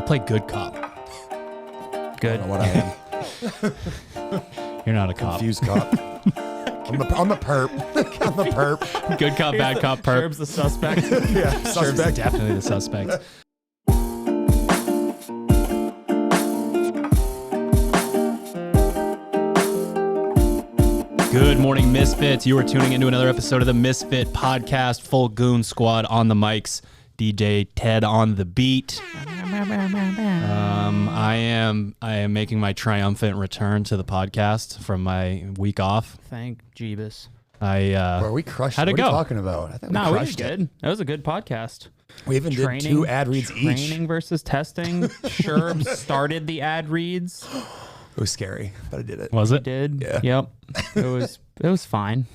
play good cop. Good. I don't know what I am. You're not a cop. Confused cop. I'm a perp. I'm a perp. Good cop, bad cop, perp. Sherb's the suspect. Yeah, Sherb's suspect. definitely the suspect. Good morning, Misfits. You are tuning into another episode of the Misfit Podcast. Full goon squad on the mics. DJ Ted on the beat. I am making my triumphant return to the podcast from my week off. Thank Jeebus. Bro, we crushed How'd it. it What go? are you talking about? I think No, we crushed did it. good. That was a good podcast. We even did 2 ad reads each. Training versus testing. Sherb started the ad reads. It was scary, but I did it. Was it? Did. Yeah. Yep. It was fine.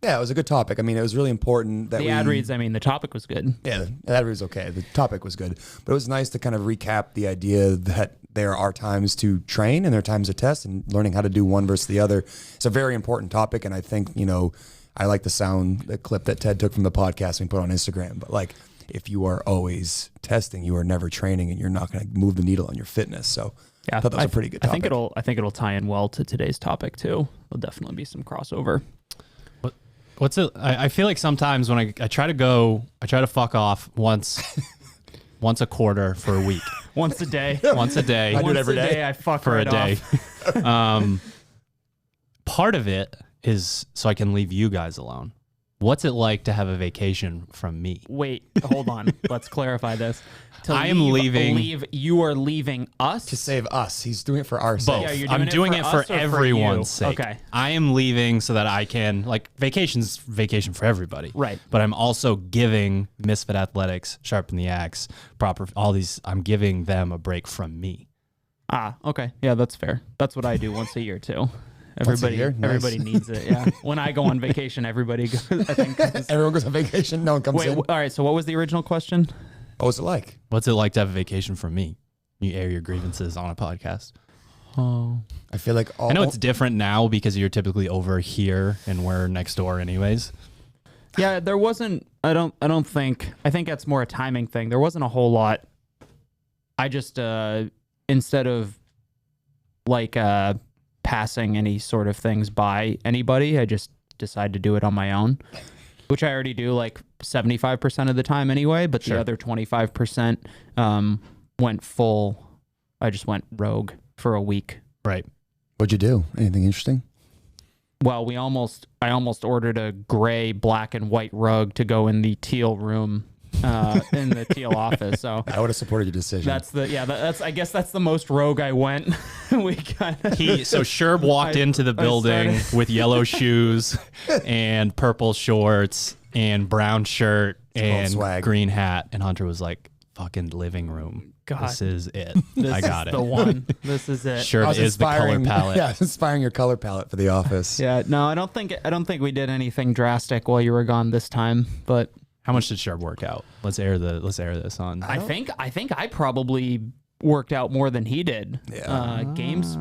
Yeah, it was a good topic. I mean, it was really important that The ad reads, I mean, the topic was good. Yeah, the ad read was okay. The topic was good. But it was nice to kind of recap the idea that there are times to train and there are times to test, and learning how to do one versus the other. It's a very important topic, and I think, I like the clip that Ted took from the podcast and put on Instagram. But like, if you are always testing, you are never training, and you're not going to move the needle on your fitness. So Yeah, I thought that was a pretty good topic. I think it'll tie in well to today's topic too. There'll definitely be some crossover. What's it? I feel like sometimes when I try to fuck off once a quarter for a week. Once a day. Once a day. I do it Once every a day. day I fuck For right a day. off. Part of it is so I can leave you guys alone. What's it like to have a vacation from me? Wait, hold on. Let's clarify this. I am leaving. You are leaving us? To save us. He's doing it for our Both. sake. Yeah, you're I'm doing it for us or for everyone's you? sake. Okay. I am leaving so that I can, vacation's vacation for everybody. Right. But I'm also giving Misfit Athletics, Sharpen the Axe, I'm giving them a break from me. Okay. Yeah, that's fair. That's what I do once a year too. Once a year? Nice. Everybody needs it. Yeah. When I go on vacation, everybody goes. I think. Everyone goes on vacation. No one comes Wait. in. All right. So what was the original question? What was it like? What's it like to have a vacation from me? You air your grievances on a podcast. Oh. I feel like I know it's different now because you're typically over here and we're next door anyways. Yeah, there wasn't. I think that's more a timing thing. There wasn't a whole lot. I just instead of passing any sort of things by anybody, I just decided to do it on my own, which I already do 75% of the time anyway. But Sure. the other 25% went full. I just went rogue for a week. Right. What'd you do? Anything interesting? Well, I almost ordered a gray, black, and white rug to go in the teal room, in the teal office. So I would have supported your decision. I guess that's the most rogue I went. So Sherb walked into the building with yellow shoes and purple shorts and brown shirt and swag. green hat, and Hunter was like, "Fucking living room. God. This is it. This I got is it. the one. This is it. Sherb is the color palette." Yeah, inspiring your color palette for the office. Yeah. No, I don't think we did anything drastic while you were gone this time, but How much did Sherb work out? Let's air this on. I think I probably worked out more than he did. Yeah. Games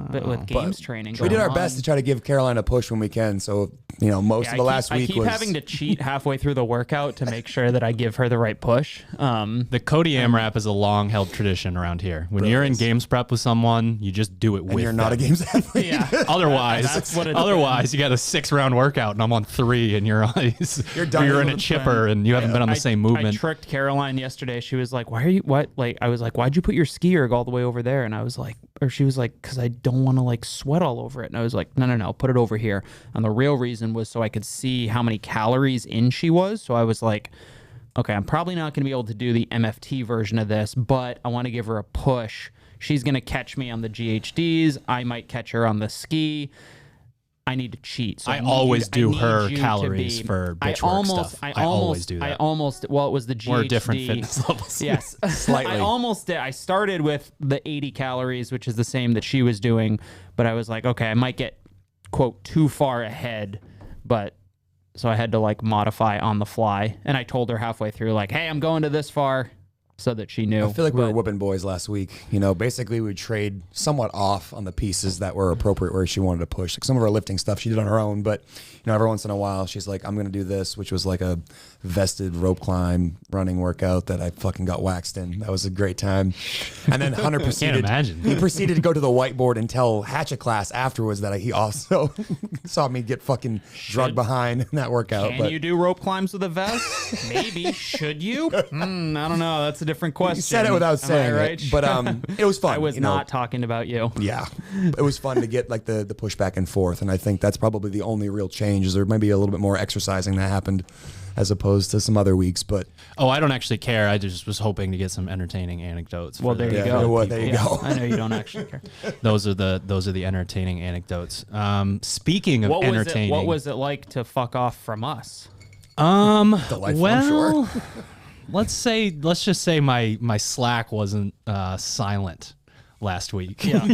training. We did going our best on. to try to give Caroline a push when we can. So, most of the last week I keep was having to cheat halfway through the workout to make sure that I give her the right push. The Cody AMRAP is a long-held tradition around here. When you're in games prep with someone, you just do it and with you're not a them. games athlete. Yeah. Otherwise, what it you got a 6-round workout, and I'm on 3, and you're done you're in with a the chipper, and you haven't been on the same I movement. tricked Caroline yesterday. She was like, "Why are you what?" I was like, "Why'd you put your ski erg all the way over there?" And I was like, or she was like, "Because I don't want to sweat all over it." And I was like, "No, put it over here." And the real reason was so I could see how many calories in she was. So I was like, okay, I'm probably not going to be able to do the MFT version of this, but I want to give her a push. She's going to catch me on the GHDs. I might catch her on the ski. I need to cheat. So I always do her you calories to for bitch work stuff. I always do that. It was the GHD. We're different fitness levels. Yes. Slightly. I almost did. I started with the 80 calories, which is the same that she was doing, but I was like, okay, I might get, quote, too far ahead, but so I had to modify on the fly. And I told her halfway through, hey, I'm going to this far. so that she knew. I feel like we were whooping boys last week. You know, basically we would trade somewhat off on the pieces that were appropriate where she wanted to push. Like some of her lifting stuff she did on her own, but you know, every once in a while she's like, I'm going to do this, which was like a vested rope climb running workout that I fucking got waxed in. That was a great time. And then Hunter he proceeded to go to the whiteboard and tell Hatchet class afterwards that he also saw me get fucking drugged behind in that workout. Can you do rope climbs with a vest? Maybe. Should you? I don't know. That's a different question. You said it without saying right? it, but it was fun. I was not talking about you. Yeah, it was fun to get like the push back and forth, and I think that's probably the only real change. Is there might be a little bit more exercising that happened as opposed to some other weeks, but I don't actually care. I just was hoping to get some entertaining anecdotes. Well, there you go. There you go. I know you don't actually care. Those are the entertaining anecdotes. Speaking of entertaining, what was it like to fuck off from us? Delightful, I'm sure. let's just say my Slack wasn't silent last week. Yeah.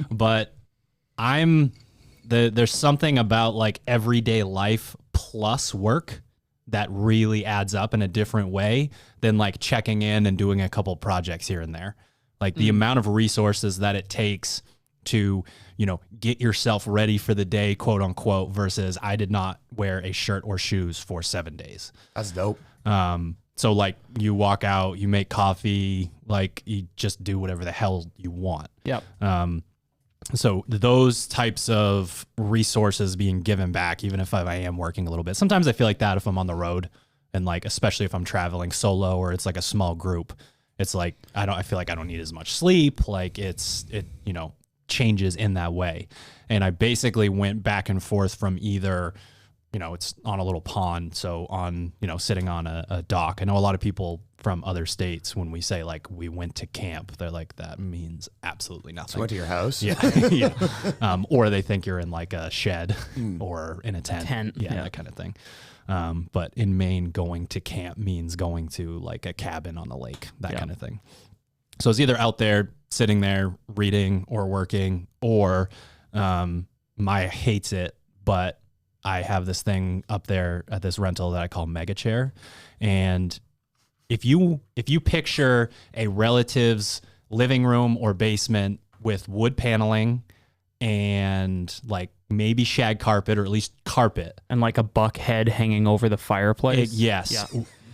But there's something about like everyday life plus work that really adds up in a different way than like checking in and doing a couple projects here and there. Like the amount of resources that it takes to, get yourself ready for the day, quote unquote, versus I did not wear a shirt or shoes for 7 days. That's dope. So like you walk out, you make coffee, like you just do whatever the hell you want. Yep. So those types of resources being given back, even if I am working a little bit, sometimes I feel like that if I'm on the road and like, especially if I'm traveling solo or it's like a small group, it's like, I feel like I don't need as much sleep. Like it changes in that way. And I basically went back and forth from either, it's on a little pond. So on, sitting on a dock. I know a lot of people from other states, when we say like we went to camp, they're like, that means absolutely nothing. So went to your house? Yeah. Yeah. Or they think you're in like a shed or in a tent. Yeah, that kind of thing. But in Maine, going to camp means going to like a cabin on the lake, that kind of thing. So it's either out there, sitting there, reading or working, or Maya hates it, but I have this thing up there at this rental that I call Mega Chair. And if you picture a relative's living room or basement with wood paneling and like maybe shag carpet or at least carpet. And like a buck head hanging over the fireplace. Yes. Yeah.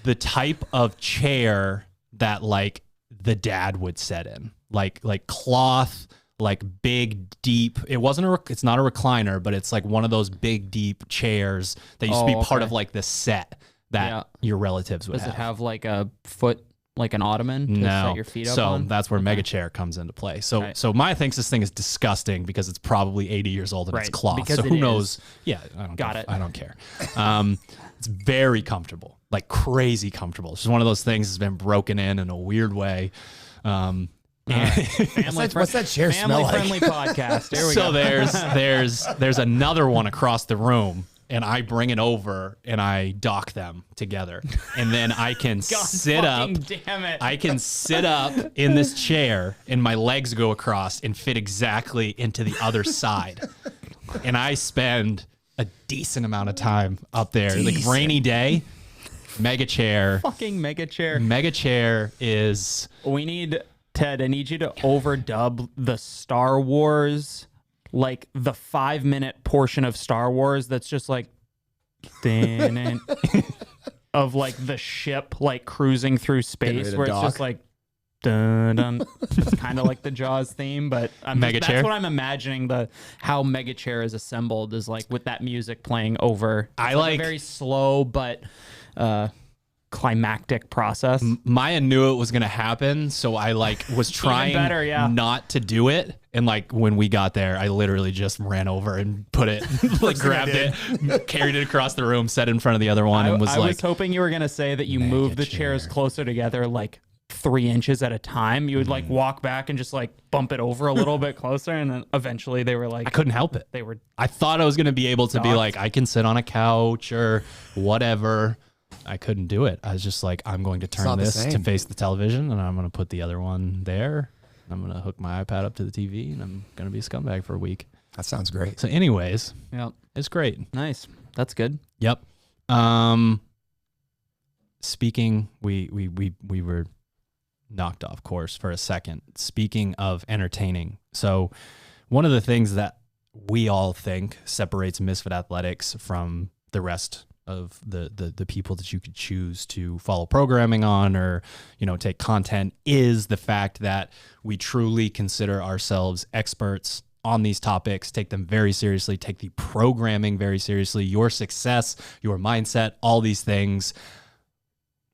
The type of chair that like the dad would sit in, like cloth, like big, deep. It's not a recliner, but it's like one of those big, deep chairs that used to be part of like the set that your relatives would have. Does it have like a foot, like an ottoman to set your feet up on? So that's where Mega Chair comes into play. So Maya thinks this thing is disgusting because it's probably 80 years old and it's cloth. Because so who knows? Yeah, I don't care. It's very comfortable, like crazy comfortable. It's just one of those things that's been broken in a weird way. What's that chair smell like? Family-friendly podcast. There we go. So there's another one across the room, and I bring it over and I dock them together, and then I can sit up. Damn it! I can sit up in this chair, and my legs go across and fit exactly into the other side, and I spend a decent amount of time up there. Like rainy day, Mega Chair. Fucking Mega Chair. Mega Chair is. We need. Ted, I need you to overdub the Star Wars, like the 5-minute portion of Star Wars that's just like, of like the ship like cruising through space, where it's just like, dun dun. It's kind of like the Jaws theme, but that's what I'm imagining. How Mega Chair is assembled is like with that music playing over. It's like a very slow but climactic process. Maya knew it was going to happen, so I like was trying not to do it. And like when we got there, I literally just ran over and put it, like grabbed it, carried it across the room, set it in front of the other one, and I was hoping you were going to say that you moved the chairs closer together, like 3 inches at a time. You would like walk back and just like bump it over a little bit closer, and then eventually they were like, I couldn't help it. I thought I was going to be able to be like, I can sit on a couch or whatever. I couldn't do it. I was just like, I'm going to turn this to face the television, and I'm going to put the other one there. I'm going to hook my iPad up to the TV, and I'm going to be a scumbag for a week. That sounds great. So anyways, it's great. Nice. That's good. Yep. Speaking, we were knocked off course for a second. Speaking of entertaining, so one of the things that we all think separates Misfit Athletics from the rest of the people that you could choose to follow programming on or, take content is the fact that we truly consider ourselves experts on these topics, take them very seriously, take the programming very seriously, your success, your mindset, all these things,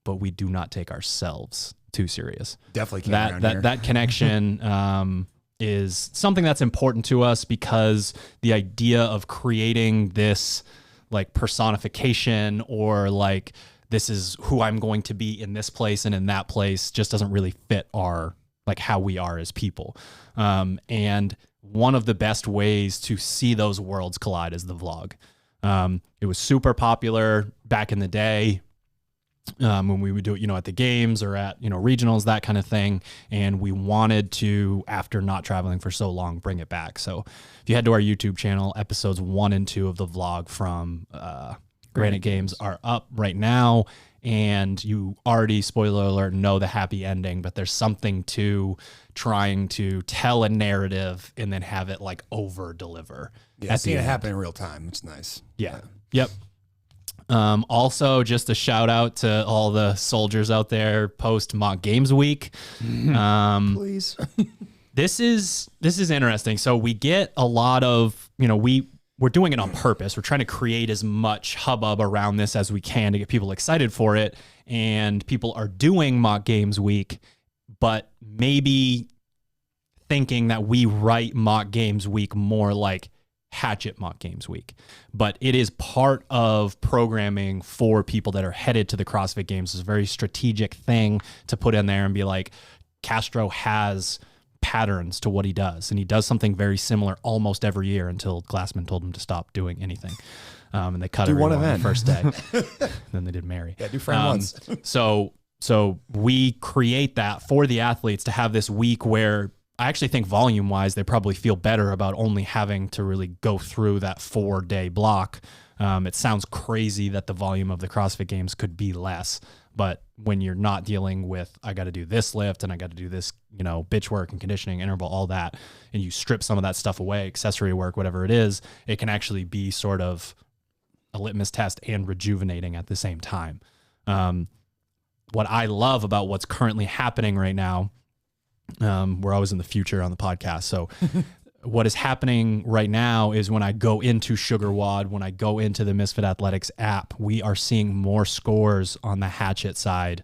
but we do not take ourselves too serious. Definitely can't. That connection is something that's important to us because the idea of creating this like personification or like this is who I'm going to be in this place and in that place just doesn't really fit our like how we are as people. And one of the best ways to see those worlds collide is the vlog. It was super popular back in the day. When we would do it, at the games or at, regionals, that kind of thing. And we wanted to, after not traveling for so long, bring it back. So if you head to our YouTube channel, episodes 1 and 2 of the vlog from Granite Games are up right now. And you already, spoiler alert, know the happy ending, but there's something to trying to tell a narrative and then have it like over deliver. Yeah, seeing it happen in real time. It's nice. Yeah. Yep. Also, just a shout out to all the soldiers out there post mock games week. Please. This is interesting. So we get a lot of, we're doing it on purpose. We're trying to create as much hubbub around this as we can to get people excited for it. And people are doing mock games week, but maybe thinking that we write mock games week more like Hatchet mock games week, but it is part of programming for people that are headed to the CrossFit games. It's a very strategic thing to put in there and be like, Castro has patterns to what he does, and he does something very similar almost every year until Glassman told him to stop doing anything. And they cut everyone on the first day. Then they did Mary. Yeah, do friend once. So we create that for the athletes to have this week where I actually think volume-wise, they probably feel better about only having to really go through that 4-day block. It sounds crazy that the volume of the CrossFit games could be less, but when you're not dealing with, I got to do this lift and I got to do this, bitch work and conditioning, interval, all that, and you strip some of that stuff away, accessory work, whatever it is, it can actually be sort of a litmus test and rejuvenating at the same time. What I love about what's currently happening right now, we're always in the future on the podcast. So what is happening right now is when I go into SugarWOD, when I go into the Misfit Athletics app, we are seeing more scores on the Hatchet side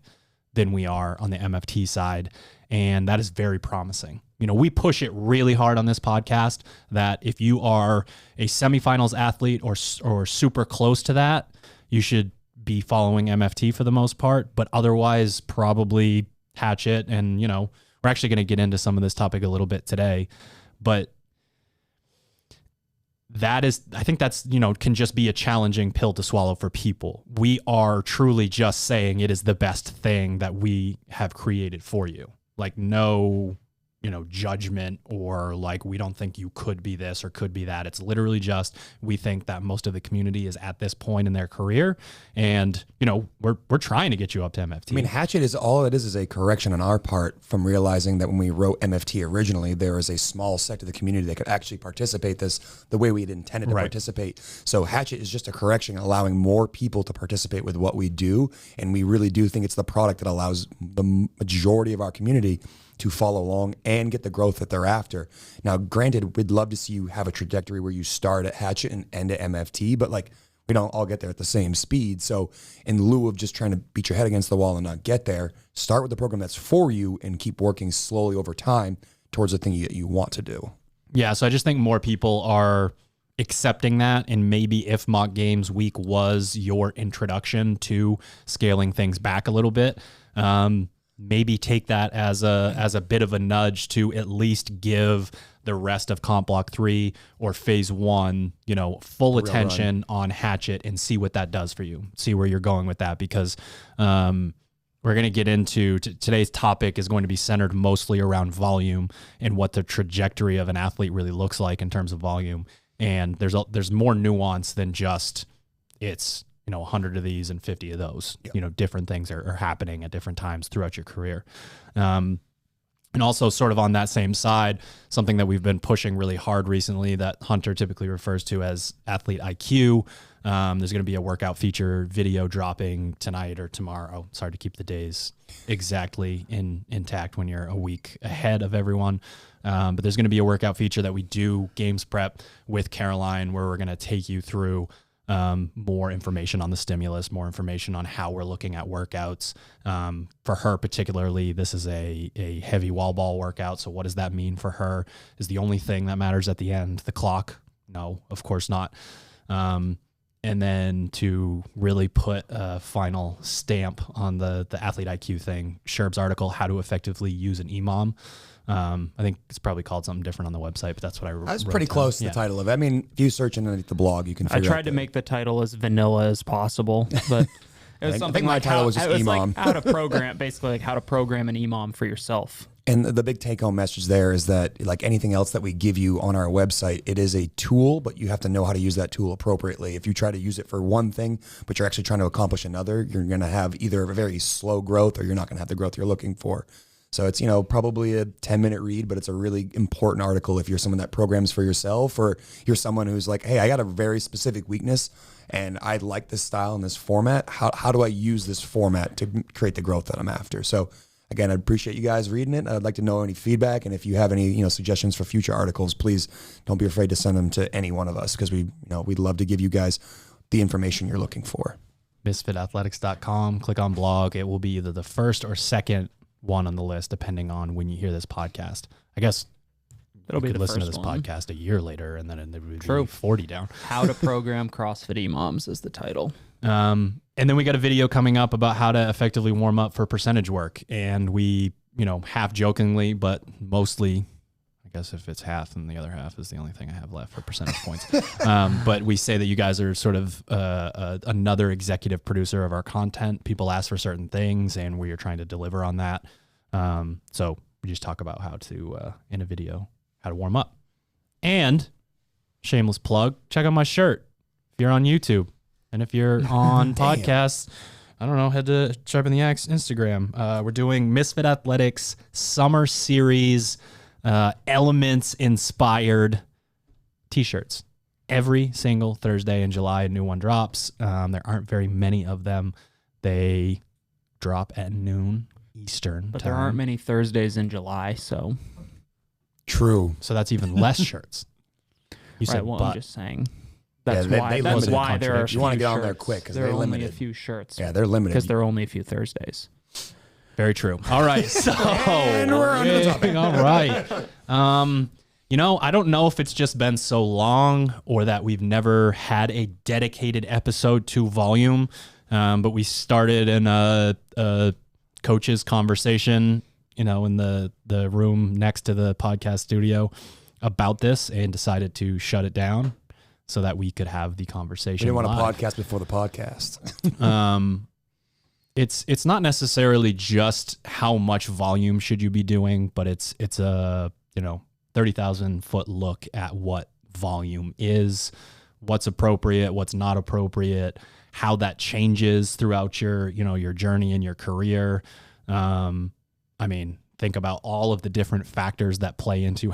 than we are on the MFT side. And that is very promising. We push it really hard on this podcast that if you are a semifinals athlete or super close to that, you should be following MFT for the most part, but otherwise probably Hatchet. And, we're actually going to get into some of this topic a little bit today, but I think that's, can just be a challenging pill to swallow for people. We are truly just saying it is the best thing that we have created for you. Like no, judgment or like, we don't think you could be this or could be that. It's literally just, we think that most of the community is at this point in their career. And, we're trying to get you up to MFT. I mean, Hatchet is all it is a correction on our part from realizing that when we wrote MFT originally, there was a small sect of the community that could actually participate this the way we had intended to participate. So Hatchet is just a correction, allowing more people to participate with what we do. And we really do think it's the product that allows the majority of our community to follow along and get the growth that they're after. Now, granted, we'd love to see you have a trajectory where you start at Hatchet and end at MFT, but like we don't all get there at the same speed. So in lieu of just trying to beat your head against the wall and not get there, start with the program that's for you and keep working slowly over time towards the thing you want to do. Yeah, so I just think more people are accepting that, and maybe if mock games week was your introduction to scaling things back a little bit, maybe take that as a bit of a nudge to at least give the rest of Comp Block 3 or Phase 1, full attention on Hatchet and see what that does for you. See where you're going with that, because we're going to get into today's topic is going to be centered mostly around volume and what the trajectory of an athlete really looks like in terms of volume. And there's more nuance than just it's 100 of these and 50 of those. Yep. Different things are happening at different times throughout your career. And also sort of on that same side, something that we've been pushing really hard recently that Hunter typically refers to as athlete IQ. There's going to be a workout feature video dropping tonight or tomorrow. Sorry to keep the days exactly intact when you're a week ahead of everyone. But there's going to be a workout feature that we do games prep with Caroline, where we're going to take you through more information on the stimulus, more information on how we're looking at workouts. For her particularly, this is a heavy wall ball workout. So what does that mean for her? Is the only thing that matters at the end the clock? No, of course not. And then to really put a final stamp on the athlete IQ thing, Sherb's article, How to Effectively Use an EMOM. I think it's probably called something different on the website, but that's what I wrote. I was pretty close to the title of it. I mean, if you search underneath the blog, you can figure out. I tried to make the title as vanilla as possible, but it was something I think my like title was just EMOM. Like how to program, basically like how to program an EMOM for yourself. And the big take-home message there is that, like anything else that we give you on our website, it is a tool, but you have to know how to use that tool appropriately. If you try to use it for one thing, but you're actually trying to accomplish another, you're going to have either a very slow growth or you're not going to have the growth you're looking for. So it's, probably a 10-minute read, but it's a really important article if you're someone that programs for yourself, or you're someone who's like, hey, I got a very specific weakness and I like this style and this format. How do I use this format to create the growth that I'm after? So again, I'd appreciate you guys reading it. I'd like to know any feedback. And if you have any, suggestions for future articles, please don't be afraid to send them to any one of us, because we'd love to give you guys the information you're looking for. MisfitAthletics.com, click on blog. It will be either the first or second one on the list, depending on when you hear this podcast. I guess it'll be the listen first to this one. podcast a year later, and then it would be 40 down. How to Program CrossFit EMOMs is the title. And then we got a video coming up about how to effectively warm up for percentage work. And we, half jokingly, but mostly, I guess if it's half, then the other half is the only thing I have left for percentage points. But we say that you guys are sort of another executive producer of our content. People ask for certain things, and we are trying to deliver on that. So we just talk about how to, in a video, how to warm up. And shameless plug, check out my shirt if you're on YouTube. And if you're on podcasts, I don't know, head to Sharpen the Axe Instagram. We're doing Misfit Athletics Summer Series Elements-inspired T-shirts. Every single Thursday in July, a new one drops. There aren't very many of them. They drop at noon Eastern But time. there aren't many Thursdays in July, so. True. So that's even less shirts. You said, well, but. I'm just saying. That's Yeah, why. they That's limited why there are. You want to get on shirts. there quick because there they're are only limited. a few shirts. Yeah, they're limited. Because there are only a few Thursdays. Very true. All right. So And we're on to the topic. All right. I don't know if it's just been so long or that we've never had a dedicated episode to volume, but we started in a coach's conversation, in the room next to the podcast studio about this, and decided to shut it down so that we could have the conversation. We didn't want live. a podcast before the podcast. It's not necessarily just how much volume should you be doing, but it's a 30,000 foot look at what volume is, what's appropriate, what's not appropriate, how that changes throughout your journey in your career. Think about all of the different factors that play into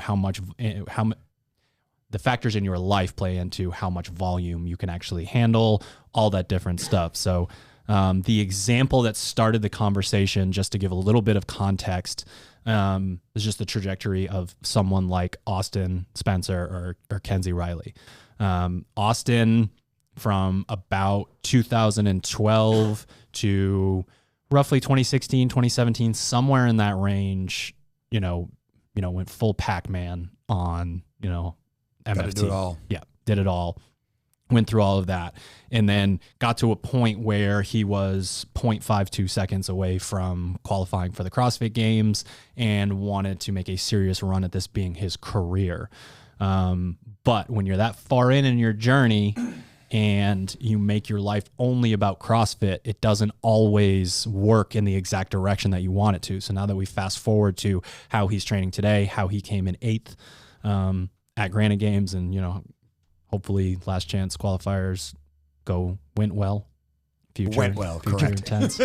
the factors in your life play into how much volume you can actually handle, all that different stuff. So the example that started the conversation, just to give a little bit of context, is just the trajectory of someone like Austin Spencer or Kenzie Riley. Austin, from about 2012 to roughly 2016, 2017, somewhere in that range, went full Pac-Man on, MFT. Got to do it all. Yeah, did it all. Went through all of that, and then got to a point where he was 0.52 seconds away from qualifying for the CrossFit Games and wanted to make a serious run at this being his career. But when you're that far in your journey and you make your life only about CrossFit, it doesn't always work in the exact direction that you want it to. So now that we fast forward to how he's training today, how he came in 8th at Granite Games, and hopefully last chance qualifiers went well future Went well, future correct. tense.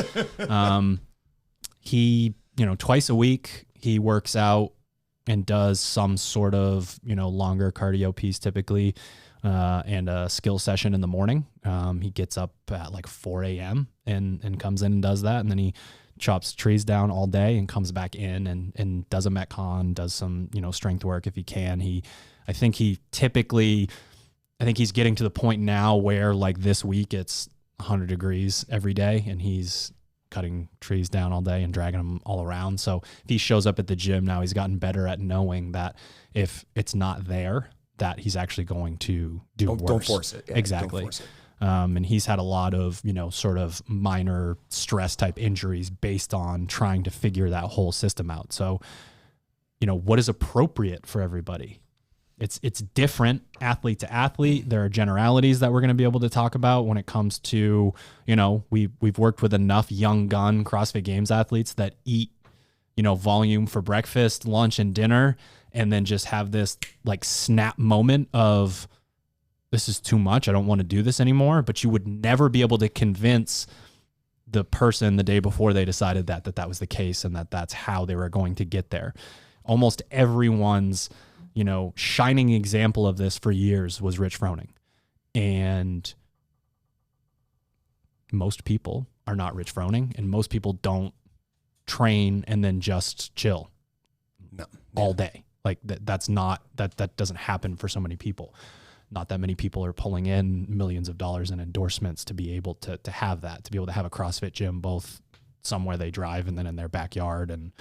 He, twice a week he works out and does some sort of, longer cardio piece typically, and a skill session in the morning. He gets up at like 4 a.m. and comes in and does that. And then he chops trees down all day and comes back in and does a Metcon, does some, strength work if he can. I think he's getting to the point now where like this week it's 100 degrees every day and he's cutting trees down all day and dragging them all around. So if he shows up at the gym now, he's gotten better at knowing that if it's not there, that he's actually going to do worse. Don't force it. Yeah, exactly. Don't force it. And he's had a lot of, sort of minor stress type injuries based on trying to figure that whole system out. So, what is appropriate for everybody? It's different athlete to athlete. There are generalities that we're going to be able to talk about when it comes to, we've worked with enough young gun CrossFit Games athletes that eat, volume for breakfast, lunch, and dinner, and then just have this like snap moment of, this is too much. I don't want to do this anymore. But you would never be able to convince the person the day before they decided that was the case and that's how they were going to get there. Almost everyone's, shining example of this for years was Rich Froning. And most people are not Rich Froning, and most people don't train and then just chill all day. Like that doesn't happen for so many people. Not that many people are pulling in millions of dollars in endorsements to be able to have that, to be able to have a CrossFit gym, both somewhere they drive and then in their backyard and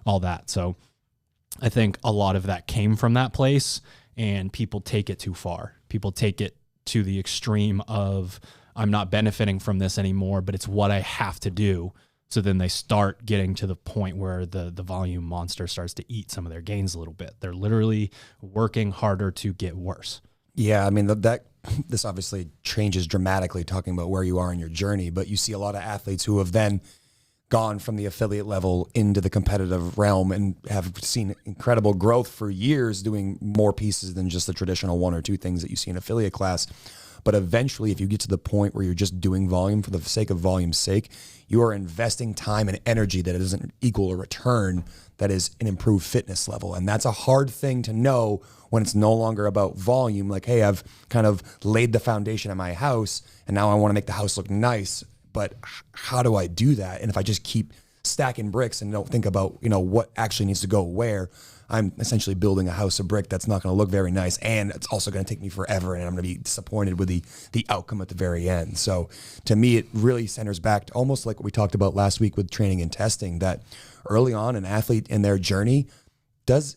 all that. So I think a lot of that came from that place, and people take it too far. People take it to the extreme of, I'm not benefiting from this anymore, but it's what I have to do. So then they start getting to the point where the volume monster starts to eat some of their gains a little bit. They're literally working harder to get worse. Yeah, I mean, this obviously changes dramatically talking about where you are in your journey, but you see a lot of athletes who have then gone from the affiliate level into the competitive realm and have seen incredible growth for years doing more pieces than just the traditional one or two things that you see in affiliate class. But eventually, if you get to the point where you're just doing volume for the sake of volume's sake, you are investing time and energy that doesn't equal a return that is an improved fitness level. And that's a hard thing to know when it's no longer about volume. Like, hey, I've kind of laid the foundation of my house and now I want to make the house look nice. But how do I do that? And if I just keep stacking bricks and don't think about, what actually needs to go where, I'm essentially building a house of brick that's not going to look very nice, and it's also going to take me forever, and I'm going to be disappointed with the outcome at the very end. So to me, it really centers back to almost like what we talked about last week with training and testing, that early on an athlete in their journey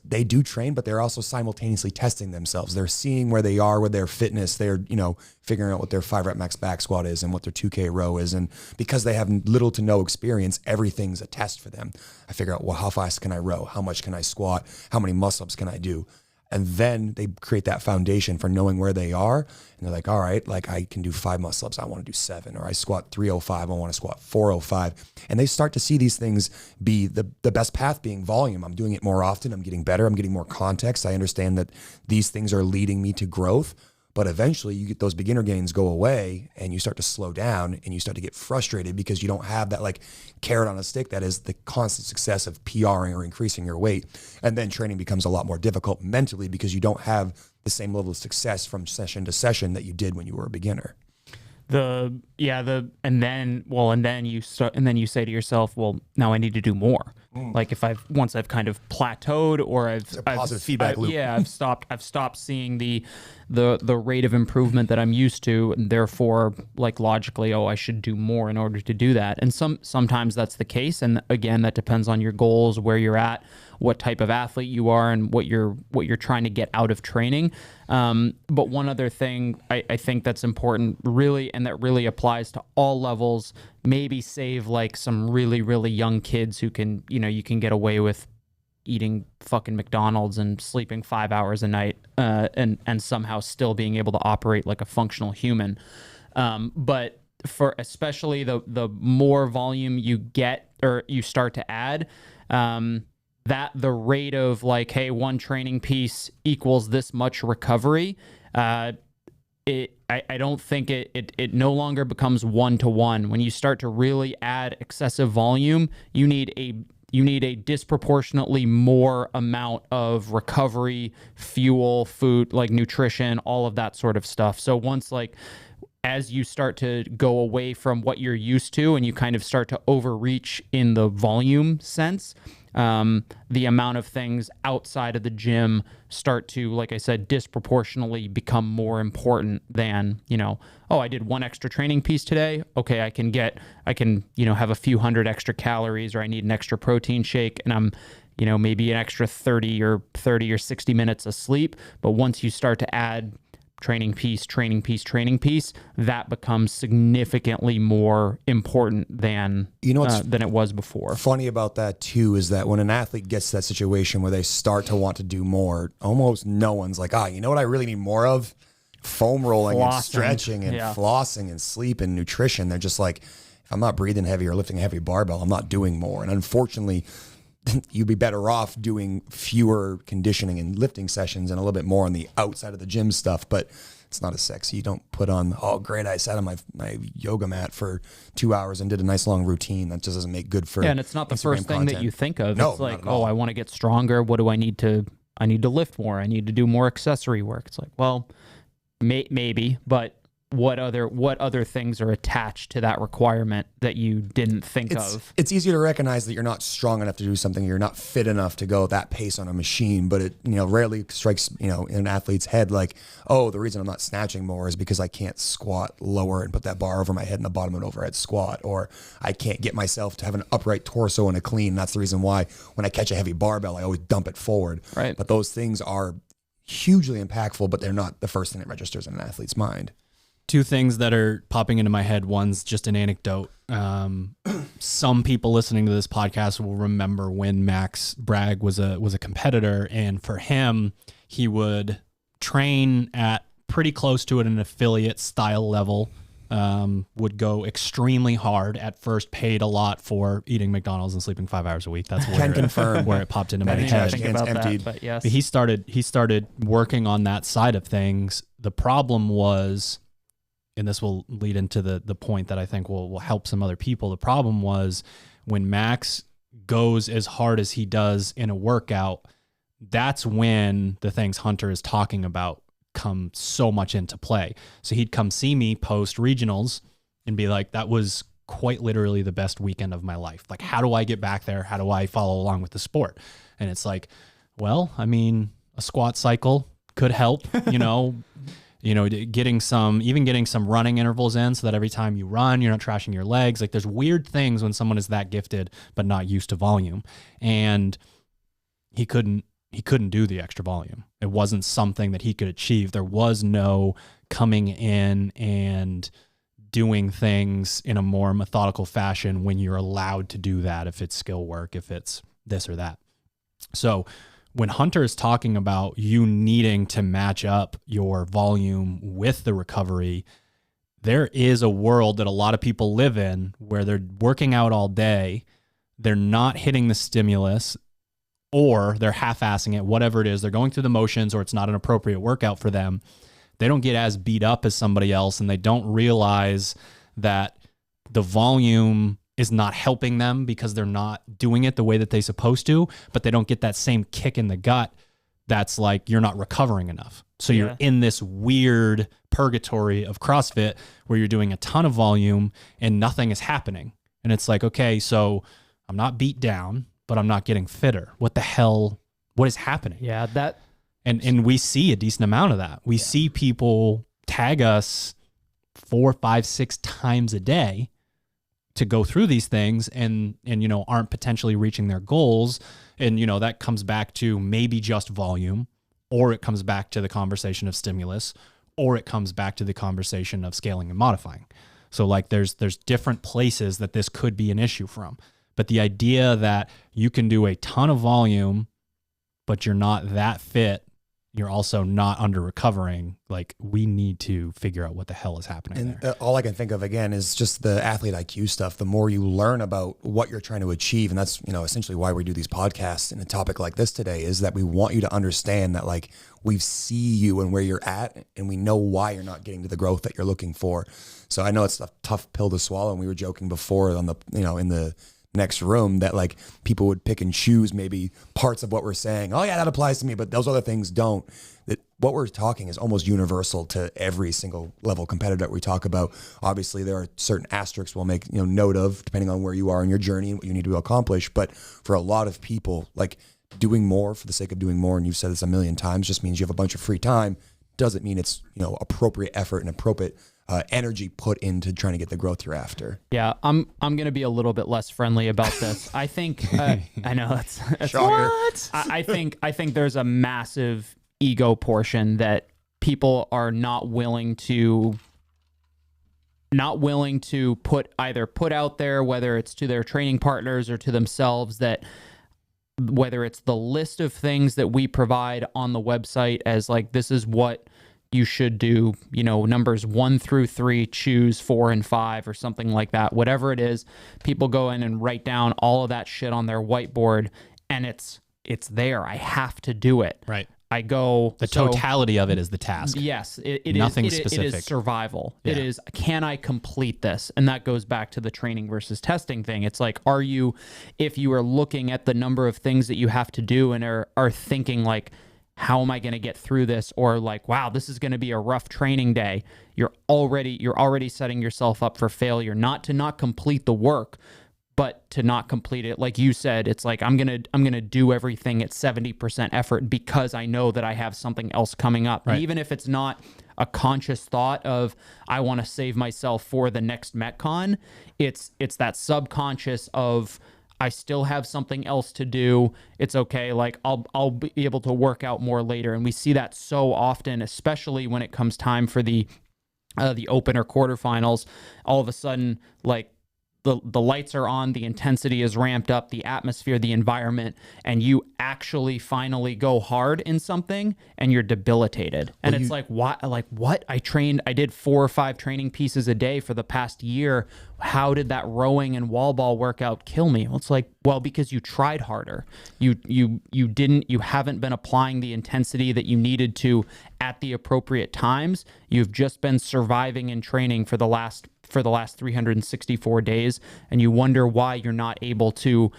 they do train, but they're also simultaneously testing themselves. They're seeing where they are with their fitness. They're, figuring out what their 5 rep max back squat is and what their 2K row is. And because they have little to no experience, everything's a test for them. I figure out, well, how fast can I row? How much can I squat? How many muscle ups can I do? And then they create that foundation for knowing where they are. And they're like, all right, like I can do 5 muscle ups. I want to do 7, or I squat 305. I want to squat 405. And they start to see these things be the best path being volume. I'm doing it more often. I'm getting better. I'm getting more context. I understand that these things are leading me to growth. But eventually you get those beginner gains go away and you start to slow down and you start to get frustrated because you don't have that like carrot on a stick that is the constant success of PRing or increasing your weight. And then training becomes a lot more difficult mentally because you don't have the same level of success from session to session that you did when you were a beginner. And then you say to yourself, well, now I need to do more. Like once I've kind of plateaued, or I've positive feedback loop. Yeah, I've stopped seeing the rate of improvement that I'm used to, and therefore, like logically, I should do more in order to do that. And sometimes that's the case, and again, that depends on your goals, where you're at, what type of athlete you are, and what you're trying to get out of training. But one other thing I think that's important, really, and that really applies to all levels, maybe save like some really, really young kids who can, you can get away with eating fucking McDonald's and sleeping 5 hours a night, and somehow still being able to operate like a functional human. But for especially the more volume you get or you start to add, that the rate of like, hey, one training piece equals this much recovery, I don't think it no longer becomes one-to-one. When you start to really add excessive volume, you need a disproportionately more amount of recovery, fuel, food, like nutrition, all of that sort of stuff. So once as you start to go away from what you're used to and you kind of start to overreach in the volume sense, the amount of things outside of the gym start to, like I said, disproportionately become more important than, oh, I did one extra training piece today. Okay, I can have a few hundred extra calories, or I need an extra protein shake, and I'm, maybe an extra 30 or 60 minutes of sleep. But once you start to add training piece, that becomes significantly more important than it was before. Funny about that too is that when an athlete gets to that situation where they start to want to do more, almost no one's like, you know what I really need more of? Foam rolling and stretching and flossing and sleep and nutrition. They're just like, if I'm not breathing heavy or lifting a heavy barbell, I'm not doing more. And unfortunately, you'd be better off doing fewer conditioning and lifting sessions and a little bit more on the outside of the gym stuff, but it's not as sexy. You don't put on, oh, great, I sat on my yoga mat for 2 hours and did a nice long routine. That just doesn't make good for and it's not the Instagram first thing content. that you think of. No, it's like, I want to get stronger. What do I need to lift more. I need to do more accessory work. It's like, well, maybe, but what other things are attached to that requirement that you didn't think of? It's easier to recognize that you're not strong enough to do something. You're not fit enough to go that pace on a machine, but it, rarely strikes, in an athlete's head like, oh, the reason I'm not snatching more is because I can't squat lower and put that bar over my head in the bottom of an overhead squat, or I can't get myself to have an upright torso and a clean. That's the reason why when I catch a heavy barbell, I always dump it forward. Right. But those things are hugely impactful, but they're not the first thing that registers in an athlete's mind. Two things that are popping into my head. One's just an anecdote. Some people listening to this podcast will remember when Max Bragg was a competitor, and for him, he would train at pretty close to an affiliate style level. Would go extremely hard at first, paid a lot for eating McDonald's and sleeping 5 hours a week. That's where it popped into my head. But yes. He started working on that side of things. The problem was, and this will lead into the point that I think will help some other people. The problem was when Max goes as hard as he does in a workout, that's when the things Hunter is talking about come so much into play. So he'd come see me post regionals and be like, that was quite literally the best weekend of my life. Like, how do I get back there? How do I follow along with the sport? And it's like, well, I mean, a squat cycle could help, getting some running intervals in so that every time you run, you're not trashing your legs. Like, there's weird things when someone is that gifted, but not used to volume. And he couldn't do the extra volume. It wasn't something that he could achieve. There was no coming in and doing things in a more methodical fashion when you're allowed to do that, if it's skill work, if it's this or that. So when Hunter is talking about you needing to match up your volume with the recovery, there is a world that a lot of people live in where they're working out all day, they're not hitting the stimulus, or they're half-assing it, whatever it is. They're going through the motions, or it's not an appropriate workout for them. They don't get as beat up as somebody else, and they don't realize that the volume is not helping them because they're not doing it the way that they're supposed to, but they don't get that same kick in the gut that's like, you're not recovering enough. So you're in this weird purgatory of CrossFit where you're doing a ton of volume and nothing is happening. And it's like, okay, so I'm not beat down, but I'm not getting fitter. What the hell? What is happening? Yeah, that. And we see a decent amount of that. We see people tag us 4, 5, 6 times a day to go through these things and aren't potentially reaching their goals. And, that comes back to maybe just volume, or it comes back to the conversation of stimulus, or it comes back to the conversation of scaling and modifying. So like there's different places that this could be an issue from. But the idea that you can do a ton of volume, but you're not that fit you're also not under recovering, like we need to figure out what the hell is happening and there. All I can think of again is just the athlete IQ stuff. The more you learn about what you're trying to achieve, and that's, essentially why we do these podcasts and a topic like this today, is that we want you to understand that like we see you and where you're at, and we know why you're not getting to the growth that you're looking for. So I know it's a tough pill to swallow, and we were joking before on the, in the next room that like people would pick and choose maybe parts of what we're saying. Oh yeah, that applies to me, but those other things don't. That what we're talking is almost universal to every single level competitor that we talk about. Obviously there are certain asterisks we'll make note of depending on where you are in your journey and what you need to accomplish. But for a lot of people, like doing more for the sake of doing more, and you've said this a million times, just means you have a bunch of free time. Doesn't mean it's appropriate effort and appropriate energy put into trying to get the growth you're after. Yeah, I'm going to be a little bit less friendly about this. I think I know that's what. I think there's a massive ego portion that people are not willing to put out there, whether it's to their training partners or to themselves, that whether it's the list of things that we provide on the website as like, this is what you should do, numbers 1 through 3, choose 4 and 5 or something like that. Whatever it is, people go in and write down all of that shit on their whiteboard, and it's there. I have to do it. Right. I go. The totality of it is the task. Yes. It Nothing is, specific. It is survival. Yeah. It is, can I complete this? And that goes back to the training versus testing thing. It's like, if you are looking at the number of things that you have to do and are thinking like, how am I going to get through this? Or like, wow, this is going to be a rough training day. You're already setting yourself up for failure, not to not complete the work, but to not complete it. Like you said, it's like, I'm going to do everything at 70% effort because I know that I have something else coming up. Right. And even if it's not a conscious thought of, I want to save myself for the next Metcon, it's that subconscious of, I still have something else to do. It's okay. Like I'll be able to work out more later. And we see that so often, especially when it comes time for the open or quarterfinals. All of a sudden, like the lights are on, the intensity is ramped up, the atmosphere, the environment, and you actually finally go hard in something and you're debilitated. And it's like, what? Like what? I did 4 or 5 training pieces a day for the past year. How did that rowing and wall ball workout kill me? Well, it's like, well, because you tried harder. You haven't been applying the intensity that you needed to at the appropriate times. You've just been surviving and training for the last 364 days, and you wonder why you're not able to,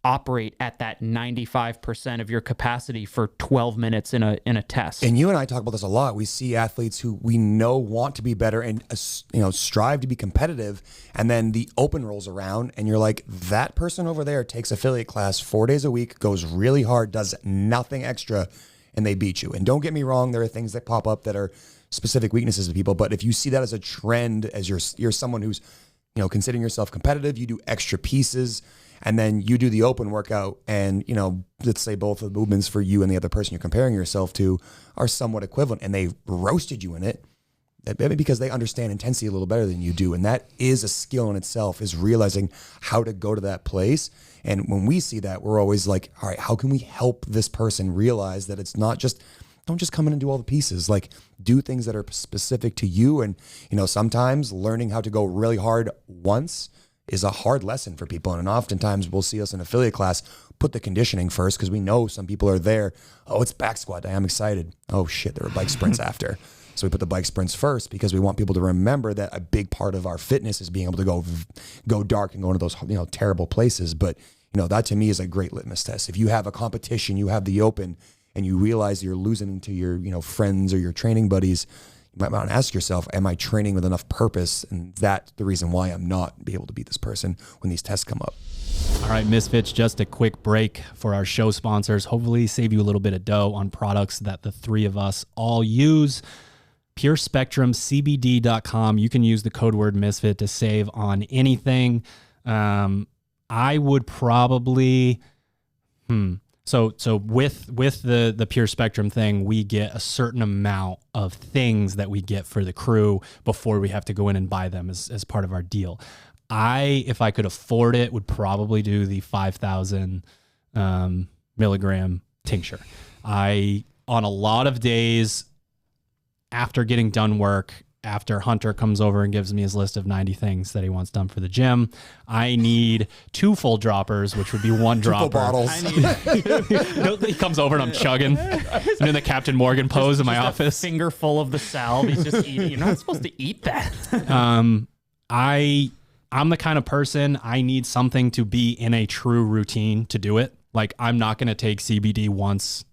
operate at that 95% of your capacity for 12 minutes in a test. And you and I talk about this a lot. We see athletes who we know want to be better and strive to be competitive, and then the open rolls around and you're like, that person over there takes affiliate class 4 days a week, goes really hard, does nothing extra, and they beat you. And don't get me wrong, there are things that pop up that are specific weaknesses to people, but if you see that as a trend, as you're someone who's considering yourself competitive, you do extra pieces, and then you do the open workout, and let's say both of the movements for you and the other person you're comparing yourself to are somewhat equivalent, and they roasted you in it, maybe because they understand intensity a little better than you do. And that is a skill in itself, is realizing how to go to that place. And when we see that, we're always like, all right, how can we help this person realize that it's not just, don't just come in and do all the pieces, like do things that are specific to you. And, sometimes learning how to go really hard once is a hard lesson for people. And oftentimes we'll see us in affiliate class put the conditioning first, because we know some people are there. Oh, it's back squat day, I'm excited. Oh shit, there were bike sprints after. So we put the bike sprints first because we want people to remember that a big part of our fitness is being able to go dark and go into those terrible places. But that to me is a great litmus test. If you have a competition, you have the open, and you realize you're losing to your friends or your training buddies, you might want to ask yourself, am I training with enough purpose? And that's the reason why I'm not be able to beat this person when these tests come up. All right, Misfits, just a quick break for our show sponsors. Hopefully save you a little bit of dough on products that the three of us all use. PureSpectrumCBD.com. You can use the code word Misfit to save on anything. I would probably, So with the Pure Spectrum thing, we get a certain amount of things that we get for the crew before we have to go in and buy them as part of our deal. If I could afford it, would probably do the 5,000 milligram tincture. I on a lot of days after getting done work, after Hunter comes over and gives me his list of 90 things that he wants done for the gym, I need 2 full droppers, which would be 1 dropper. 2 full bottles. He comes over and I'm chugging. I'm doing the Captain Morgan pose in my office. A finger full of the salve. He's just eating. You're not supposed to eat that. I'm the kind of person, I need something to be in a true routine to do it. Like, I'm not going to take CBD once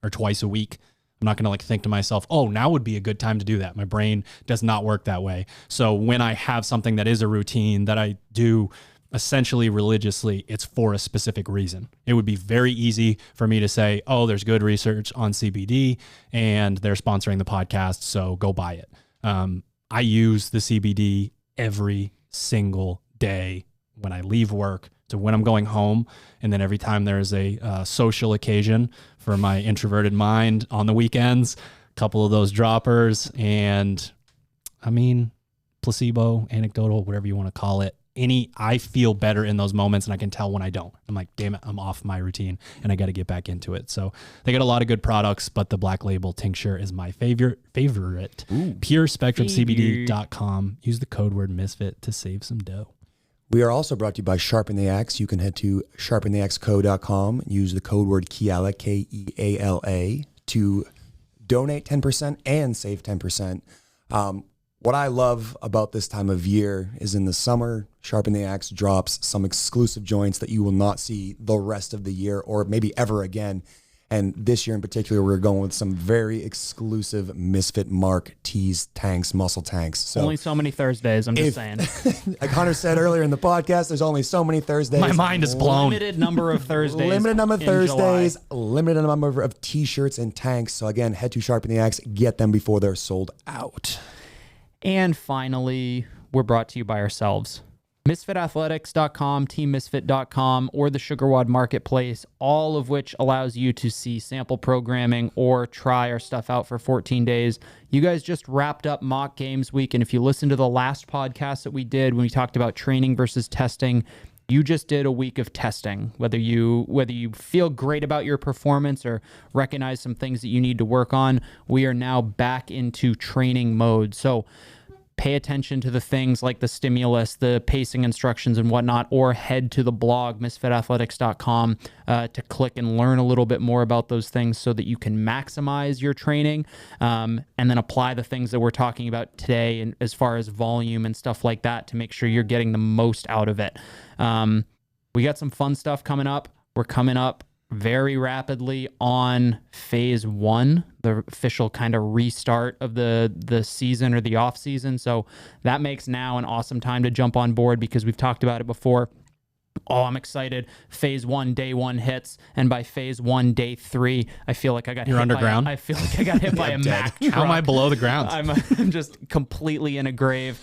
or twice a week. I'm not going to like think to myself, oh, now would be a good time to do that. My brain does not work that way. So when I have something that is a routine that I do essentially religiously, it's for a specific reason. It would be very easy for me to say, oh, there's good research on CBD and they're sponsoring the podcast, so go buy it. I use the CBD every single day when I leave work to when I'm going home. And then every time there's a social occasion for my introverted mind on the weekends, a couple of those droppers, and I mean, placebo, anecdotal, whatever you want to call it. I feel better in those moments, and I can tell when I don't. I'm like, damn it, I'm off my routine and I got to get back into it. So they got a lot of good products, but the Black Label tincture is my favorite. PureSpectrumCBD.com. Use the code word Misfit to save some dough. We are also brought to you by Sharpen the Axe. You can head to sharpentheaxeco.com, use the code word Keala, Keala, to donate 10% and save 10%. What I love about this time of year is in the summer, Sharpen the Axe drops some exclusive joints that you will not see the rest of the year or maybe ever again. And this year in particular, we're going with some very exclusive Misfit Mark tees, tanks, muscle tanks. So only so many Thursdays, I'm just saying. Like Hunter said earlier in the podcast, there's only so many Thursdays. My mind is blown. Limited number of Thursdays. Limited number of Thursdays, limited number of t-shirts and tanks. So again, head to Sharpen the Axe, get them before they're sold out. And finally, we're brought to you by ourselves. MisfitAthletics.com, TeamMisfit.com, or the SugarWOD Marketplace, all of which allows you to see sample programming or try our stuff out for 14 days. You guys just wrapped up Mock Games Week, and if you listen to the last podcast that we did when we talked about training versus testing, you just did a week of testing. Whether you feel great about your performance or recognize some things that you need to work on, we are now back into training mode. So pay attention to the things like the stimulus, the pacing instructions and whatnot, or head to the blog, misfitathletics.com, to click and learn a little bit more about those things so that you can maximize your training, and then apply the things that we're talking about today and as far as volume and stuff like that to make sure you're getting the most out of it. We got some fun stuff coming up. We're coming up very rapidly on phase 1, the official kind of restart of the season or the off season. So that makes now an awesome time to jump on board because we've talked about it before. Oh, I'm excited. Phase 1, day 1 hits. And by phase 1, day 3, I feel like I got You're hit underground? I feel like I got hit by a Mack truck. How am I below the ground? I'm just completely in a grave,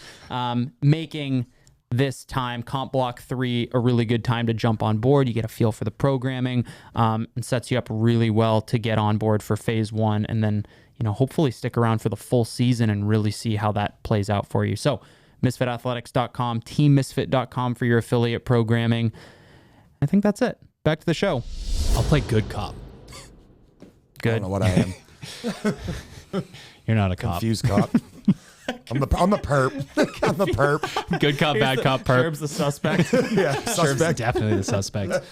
making this time, Comp Block 3, a really good time to jump on board. You get a feel for the programming, and sets you up really well to get on board for phase 1, and then, hopefully stick around for the full season and really see how that plays out for you. So MisfitAthletics.com, TeamMisfit.com for your affiliate programming. I think that's it. Back to the show. I'll play good cop. Good. I don't know what I am. You're not a cop. Confused cop. I'm the perp. I'm the perp. Good cop, bad cop, perp. Sherb's the suspect. Yeah, Sherb's definitely the suspect.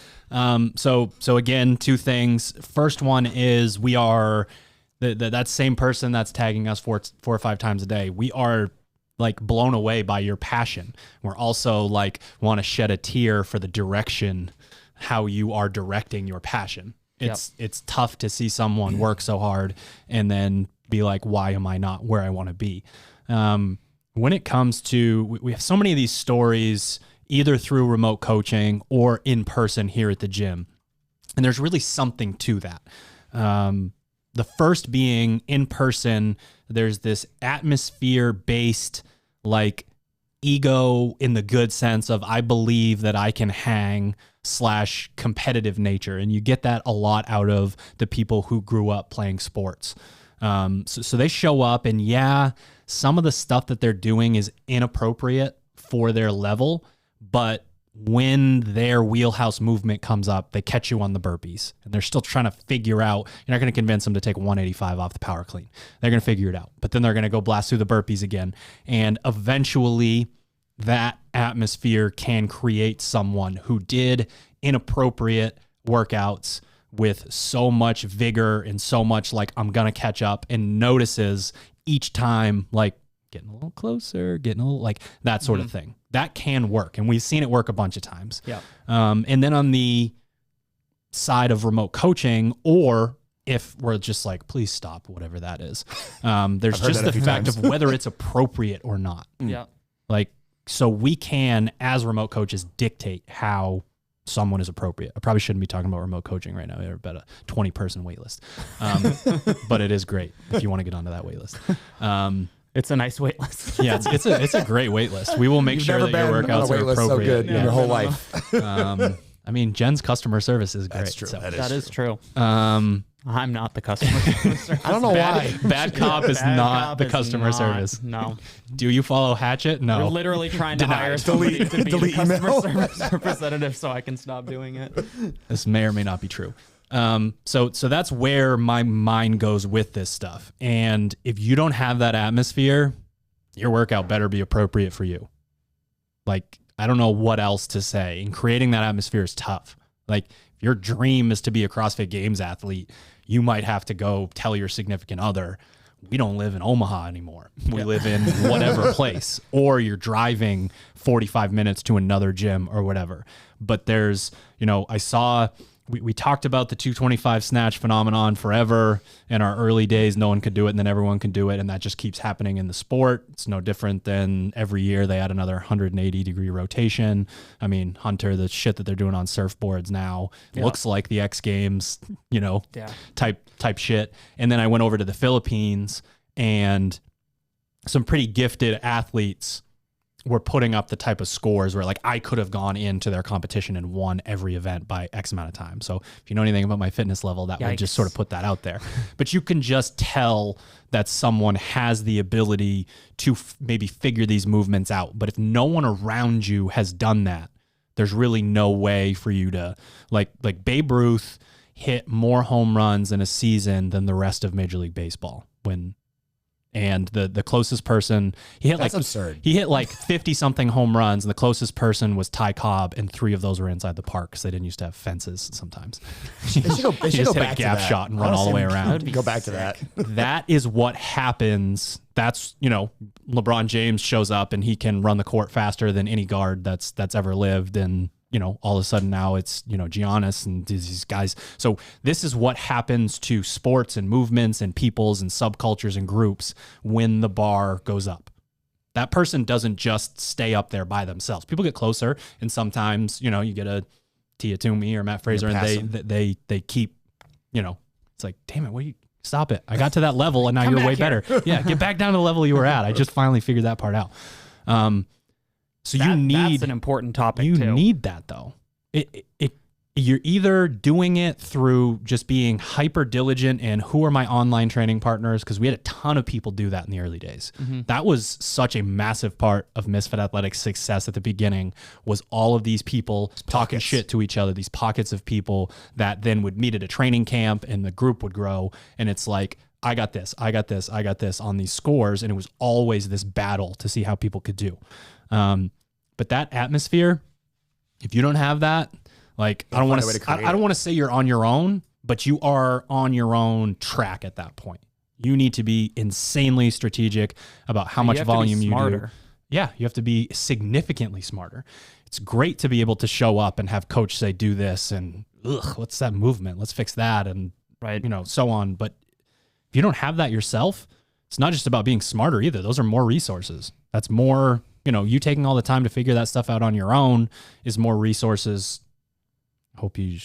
So again, 2 things. First one is we are that same person that's tagging us 4 or 5 times a day. We are like blown away by your passion. We're also like want to shed a tear for the direction, how you are directing your passion. It's tough to see someone work so hard and then be like, why am I not where I want to be? When it comes to, we have so many of these stories either through remote coaching or in person here at the gym. And there's really something to that. The first being in person, there's this atmosphere based like ego in the good sense of I believe that I can hang / competitive nature. And you get that a lot out of the people who grew up playing sports. So they show up and some of the stuff that they're doing is inappropriate for their level, but when their wheelhouse movement comes up, they catch you on the burpees, and they're still trying to figure out. You're not going to convince them to take 185 off the power clean. They're going to figure it out, but then they're going to go blast through the burpees again. And eventually that atmosphere can create someone who did inappropriate workouts with so much vigor and so much like, I'm going to catch up, and notices each time, like, getting a little closer, getting a little, like, that sort of thing. That can work, and we've seen it work a bunch of times. Yeah. And then on the side of remote coaching, or if we're just like, please stop, whatever that is, there's just the fact of whether it's appropriate or not. Yeah. Like, so we can, as remote coaches, dictate how someone is appropriate. I probably shouldn't be talking about remote coaching right now. We're about a 20-person wait list. But it is great if you want to get onto that wait list. It's a nice wait list. Yeah, it's a great wait list. We will make sure that your workouts are appropriate. So good in your whole life. I mean, Jen's customer service is great. That's true. So. That is true. I'm not the customer service. I don't know why. Bad cop is not the customer service. No. Do you follow Hatchet? No. We're literally trying to hire somebody to be the customer service representative so I can stop doing it. This may or may not be true. So that's where my mind goes with this stuff. And if you don't have that atmosphere, your workout better be appropriate for you. Like, I don't know what else to say. And creating that atmosphere is tough. Like, if your dream is to be a CrossFit Games athlete, you might have to go tell your significant other, we don't live in Omaha anymore. We live in whatever place. Or you're driving 45 minutes to another gym or whatever. But there's, I saw... We talked about the 225 snatch phenomenon forever. In our early days, no one could do it, and then everyone can do it, and that just keeps happening in the sport. It's no different than every year they add another 180-degree rotation. I mean, Hunter, the shit that they're doing on surfboards now looks like the X Games, type shit. And then I went over to the Philippines, and some pretty gifted athletes were putting up the type of scores where, like, I could have gone into their competition and won every event by X amount of time. So if you know anything about my fitness level, that would just sort of put that out there. But you can just tell that someone has the ability to maybe figure these movements out. But if no one around you has done that, there's really no way for you to, like Babe Ruth hit more home runs in a season than the rest of Major League Baseball and the closest person, That's absurd. He hit like 50 something home runs, and the closest person was Ty Cobb, and 3 of those were inside the park because they didn't used to have fences sometimes. They should go just hit back a gap shot and run all the way around. Go back to that. That is what happens. That's, LeBron James shows up and he can run the court faster than any guard that's ever lived, and all of a sudden now it's, Giannis and these guys. So this is what happens to sports and movements and peoples and subcultures and groups when the bar goes up. That person doesn't just stay up there by themselves. People get closer, and sometimes, you get a Tia Toomey or Matt Fraser, and they keep, it's like, damn it, stop it. I got to that level and now you're way better. Yeah, get back down to the level you were at. I just finally figured that part out. So that's an important topic. You need that though. You're either doing it through just being hyper diligent and who are my online training partners? Because we had a ton of people do that in the early days. Mm-hmm. That was such a massive part of Misfit Athletics' success at the beginning, was all of these people talking shit to each other, these pockets of people that then would meet at a training camp and the group would grow. And it's like, I got this on these scores. And it was always this battle to see how people could do. But that atmosphere, if you don't have that, like, I don't want to say you're on your own, but you are on your own track at that point. You need to be insanely strategic about how much volume you do. Yeah, you have to be significantly smarter. It's great to be able to show up and have coach say, do this, and what's that movement? Let's fix that, and so on. But if you don't have that yourself, it's not just about being smarter either. Those are more resources. That's more, you taking all the time to figure that stuff out on your own is more resources. Hope you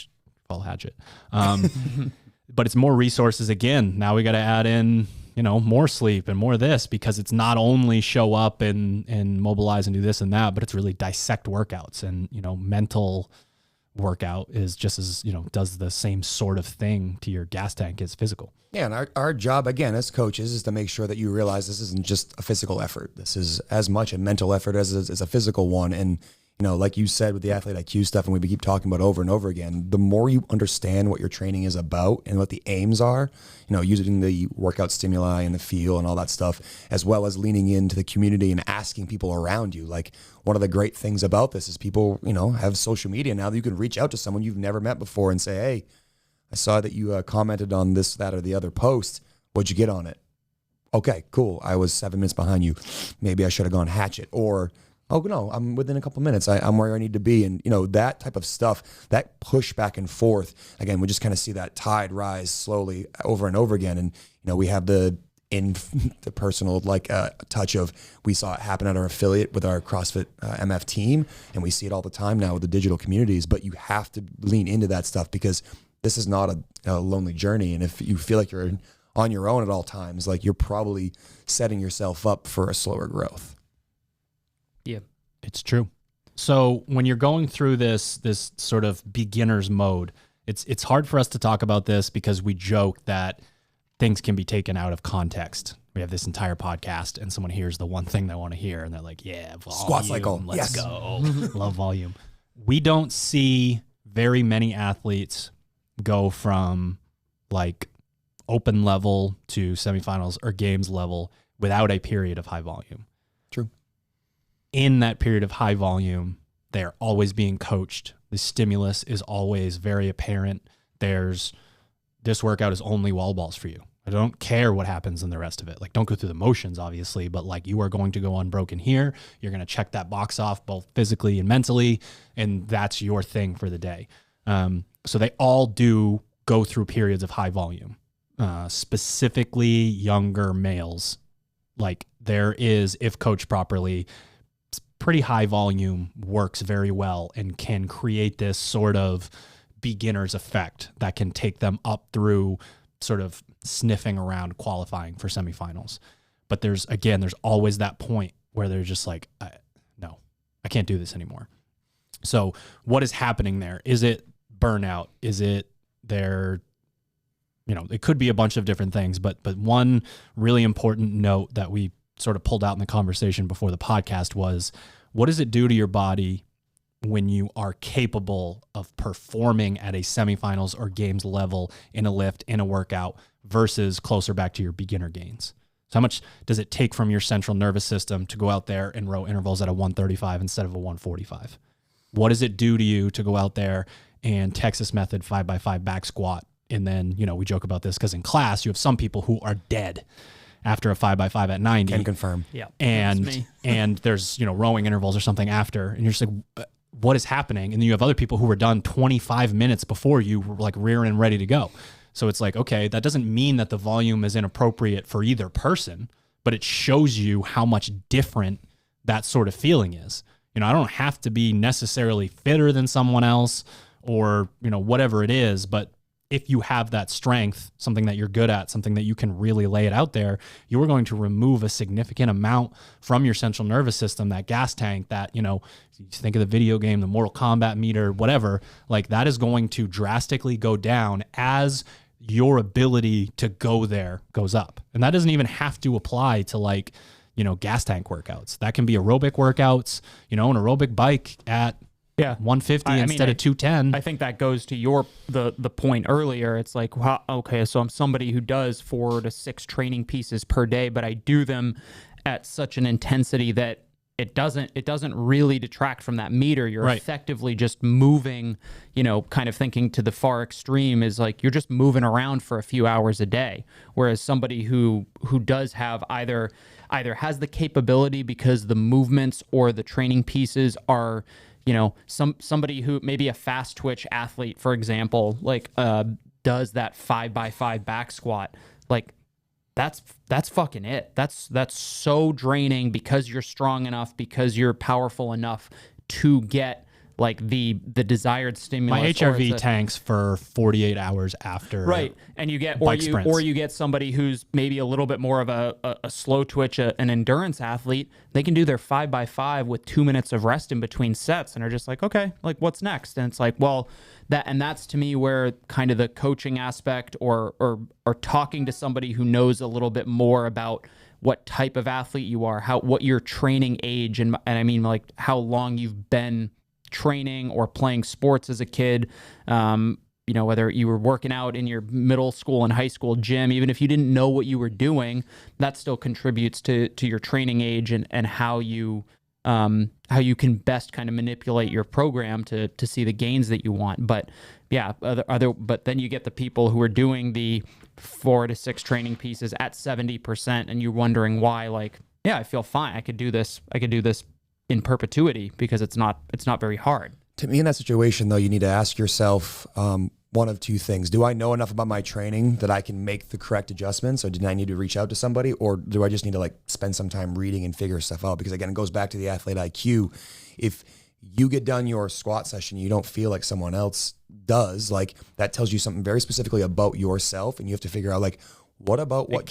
follow Hatchet. But it's more resources again. Now we got to add in, more sleep and more this, because it's not only show up and mobilize and do this and that, but it's really dissect workouts, and, mental workout is just as, does the same sort of thing to your gas tank as physical. Yeah, and our job, again, as coaches, is to make sure that you realize this isn't just a physical effort. This is as much a mental effort as a physical one. And you know, like you said with the athlete IQ stuff, and we keep talking about over and over again, the more you understand what your training is about and what the aims are, you know, using the workout stimuli and the feel and all that stuff, as well as leaning into the community and asking people around you. Like, one of the great things about this is people, you know, have social media now that you can reach out to someone you've never met before and say, hey, I saw that you commented on this, that, or the other post. What'd you get on it? Okay, cool. I was 7 minutes behind you. Maybe I should have gone Hatchet. Or, oh no, I'm within a couple minutes. I'm where I need to be. And, you know, that type of stuff, that push back and forth, again, we just kind of see that tide rise slowly over and over again. And, you know, we have the personal touch of, we saw it happen at our affiliate with our CrossFit MF team, and we see it all the time now with the digital communities. But you have to lean into that stuff, because this is not a lonely journey. And if you feel like you're on your own at all times, like, you're probably setting yourself up for a slower growth. Yeah, it's true. So when you're going through this sort of beginner's mode, it's hard for us to talk about this because we joke that things can be taken out of context. We have this entire podcast and someone hears the one thing they want to hear and they're like, yeah, volume, squat cycle, let's go. Love volume. We don't see very many athletes go from like open level to semifinals or games level without a period of high volume. True. In that period of high volume, they're always being coached. The stimulus is always very apparent. This workout is only wall balls for you. I don't care what happens in the rest of it. Like, don't go through the motions, obviously, but like, you are going to go unbroken here. You're going to check that box off both physically and mentally, and that's your thing for the day. So they all do go through periods of high volume. Specifically younger males, like, there is, if coached properly, pretty high volume works very well and can create this sort of beginner's effect that can take them up through sort of sniffing around qualifying for semifinals. But there's always that point where they're just like, no, I can't do this anymore. So what is happening there? Is it burnout? Is it their, you know, it could be a bunch of different things, but one really important note that we sort of pulled out in the conversation before the podcast was, what does it do to your body when you are capable of performing at a semifinals or games level in a lift, in a workout, versus closer back to your beginner gains? So how much does it take from your central nervous system to go out there and row intervals at a 135 instead of a 145? What does it do to you to go out there and Texas method 5x5 back squat? And then, you know, we joke about this because in class, you have some people who are dead after a 5x5 at 90. Can confirm. Yeah. And there's, you know, rowing intervals or something after, and you're just like, what is happening? And then you have other people who were done 25 minutes before you were like rearing and ready to go. So it's like, okay, that doesn't mean that the volume is inappropriate for either person, but it shows you how much different that sort of feeling is. You know, I don't have to be necessarily fitter than someone else or, you know, whatever it is, but if you have that strength, something that you're good at, something that you can really lay it out there, you are going to remove a significant amount from your central nervous system, that gas tank, that, you know, you think of the video game, the Mortal Kombat meter, whatever, like, that is going to drastically go down as your ability to go there goes up. And that doesn't even have to apply to, like, you know, gas tank workouts. That can be aerobic workouts, you know, an aerobic bike at 150 instead of 210. I think that goes to the point earlier. It's like, wow, okay, so I'm somebody who does 4 to 6 training pieces per day, but I do them at such an intensity that it doesn't really detract from that meter. You're right. Effectively just moving, you know, kind of thinking to the far extreme is like you're just moving around for a few hours a day. Whereas somebody who does have either has the capability because the movements or the training pieces are, you know, somebody who maybe a fast twitch athlete, for example, like does that 5x5 back squat, like that's fucking it. That's so draining because you're strong enough, because you're powerful enough to get like the desired stimulus. My HRV tanks for 48 hours after. Right. And you get, sprints. or you get somebody who's maybe a little bit more of a slow twitch, an endurance athlete. They can do their 5x5 with 2 minutes of rest in between sets and are just like, okay, like what's next? And it's like, well, that's to me where kind of the coaching aspect or talking to somebody who knows a little bit more about what type of athlete you are, what your training age, and I mean like how long you've been training or playing sports as a kid, whether you were working out in your middle school and high school gym, even if you didn't know what you were doing, that still contributes to your training age and how you can best kind of manipulate your program to see the gains that you want. But yeah, but then you get the people who are doing the 4 to 6 training pieces at 70%, and you're wondering why. Like, yeah, I feel fine. I could do this in perpetuity because it's not very hard. To me, in that situation, though, you need to ask yourself one of two things. Do I know enough about my training that I can make the correct adjustments, or did I need to reach out to somebody, or do I just need to like spend some time reading and figure stuff out? Because again, it goes back to the athlete IQ. If you get done your squat session, you don't feel like someone else does, like that tells you something very specifically about yourself, and you have to figure out like, what about what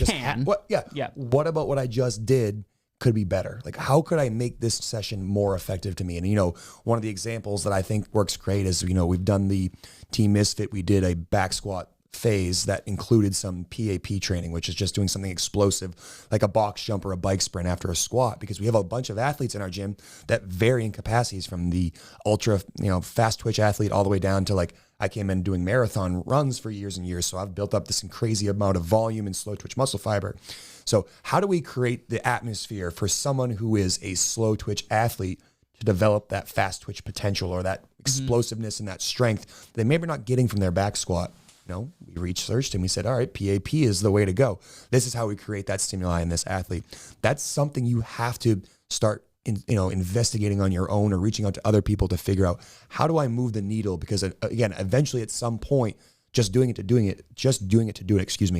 what about what I just did could be better? Like, how could I make this session more effective to me? And, one of the examples that I think works great is, we've done the Team Misfit. We did a back squat phase that included some PAP training, which is just doing something explosive, like a box jump or a bike sprint after a squat, because we have a bunch of athletes in our gym that vary in capacities from the ultra, fast twitch athlete all the way down to like, I came in doing marathon runs for years and years. So I've built up this crazy amount of volume and slow twitch muscle fiber. So how do we create the atmosphere for someone who is a slow twitch athlete to develop that fast twitch potential or that explosiveness and that strength they maybe not getting from their back squat? We researched and we said, all right, PAP is the way to go. This is how we create that stimuli in this athlete. That's something you have to start investigating on your own or reaching out to other people to figure out, how do I move the needle? Because again, eventually at some point, just doing it to do it,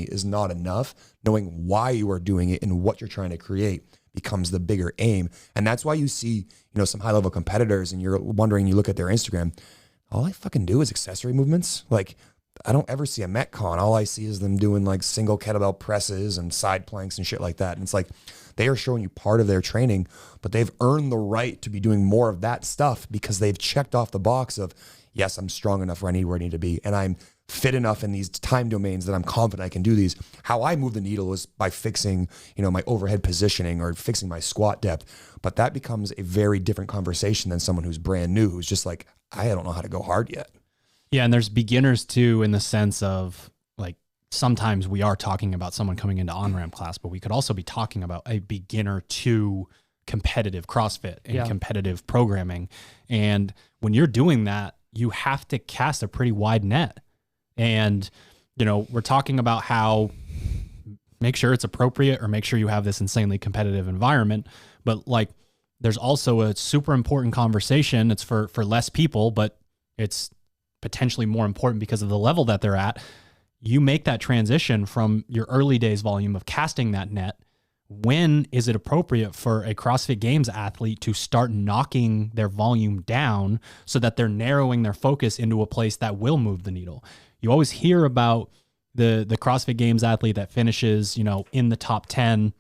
is not enough. Knowing why you are doing it and what you're trying to create becomes the bigger aim. And that's why you see, some high level competitors and you're wondering, you look at their Instagram, all I fucking do is accessory movements. Like, I don't ever see a Metcon. All I see is them doing like single kettlebell presses and side planks and shit like that. And it's like, they are showing you part of their training, but they've earned the right to be doing more of that stuff because they've checked off the box of, yes, I'm strong enough where I need to be. And I'm fit enough in these time domains that I'm confident I can do these. How I move the needle is by fixing, my overhead positioning or fixing my squat depth. But that becomes a very different conversation than someone who's brand new, who's just like, I don't know how to go hard yet. Yeah, and there's beginners too, in the sense of like, sometimes we are talking about someone coming into on-ramp class, but we could also be talking about a beginner to competitive CrossFit and competitive programming. And when you're doing that, you have to cast a pretty wide net. And, we're talking about how make sure it's appropriate or make sure you have this insanely competitive environment. But like, there's also a super important conversation. It's for less people, but it's potentially more important because of the level that they're at. You make that transition from your early days volume of casting that net. When is it appropriate for a CrossFit Games athlete to start knocking their volume down so that they're narrowing their focus into a place that will move the needle? You always hear about the CrossFit Games athlete that finishes, in the top 10.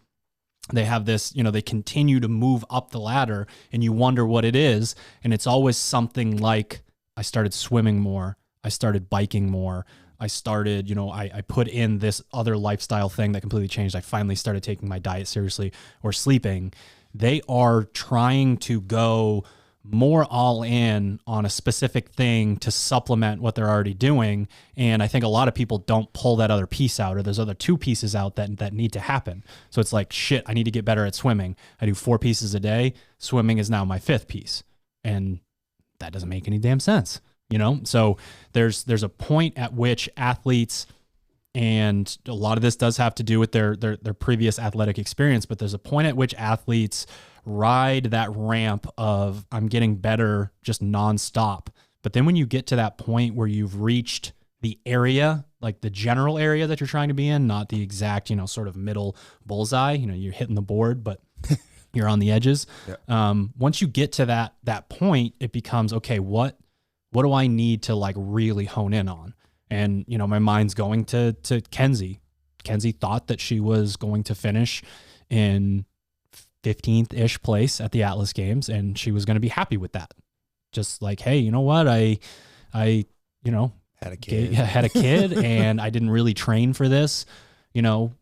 They have this, they continue to move up the ladder and you wonder what it is. And it's always something like, I started swimming more. I started biking more. I started, I put in this other lifestyle thing that completely changed. I finally started taking my diet seriously or sleeping. They are trying to go more all in on a specific thing to supplement what they're already doing. And I think a lot of people don't pull that other piece out, or there's other 2 pieces out that need to happen. So it's like, shit, I need to get better at swimming. I do 4 pieces a day. Swimming is now my 5th piece. And that doesn't make any damn sense, So there's a point at which athletes, and a lot of this does have to do with their previous athletic experience, but there's a point at which athletes ride that ramp of, I'm getting better just nonstop. But then when you get to that point where you've reached the area, like the general area that you're trying to be in, not the exact, sort of middle bullseye, you're hitting the board, but You're on the edges. Yeah. Once you get to that point, it becomes, okay, what do I need to like really hone in on? And, you know, my mind's going to Kenzie. Kenzie thought that she was going to finish in 15th-ish place at the Atlas Games, and she was going to be happy with that. Just like, hey, you know what? I you know, had a kid, had a kid and I didn't really train for this, you know,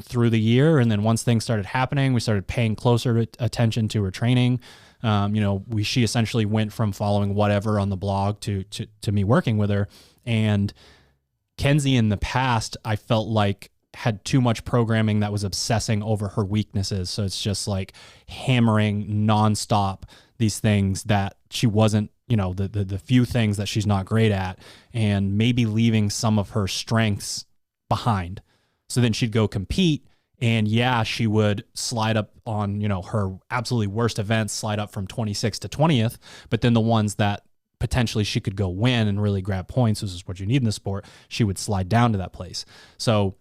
through the year. And then once things started happening, we started paying closer attention to her training. You know, she essentially went from following whatever on the blog to me working with her. And Kenzie in the past, I felt like had too much programming that was obsessing over her weaknesses. So it's just like hammering nonstop these things that she wasn't, you know, the few things that she's not great at, and maybe leaving some of her strengths behind. So then she'd go compete, and yeah, she would slide up on, you know, her absolutely worst events, slide up from 26th to 20th, but then the ones that potentially she could go win and really grab points, this is what you need in the sport, she would slide down to that place. So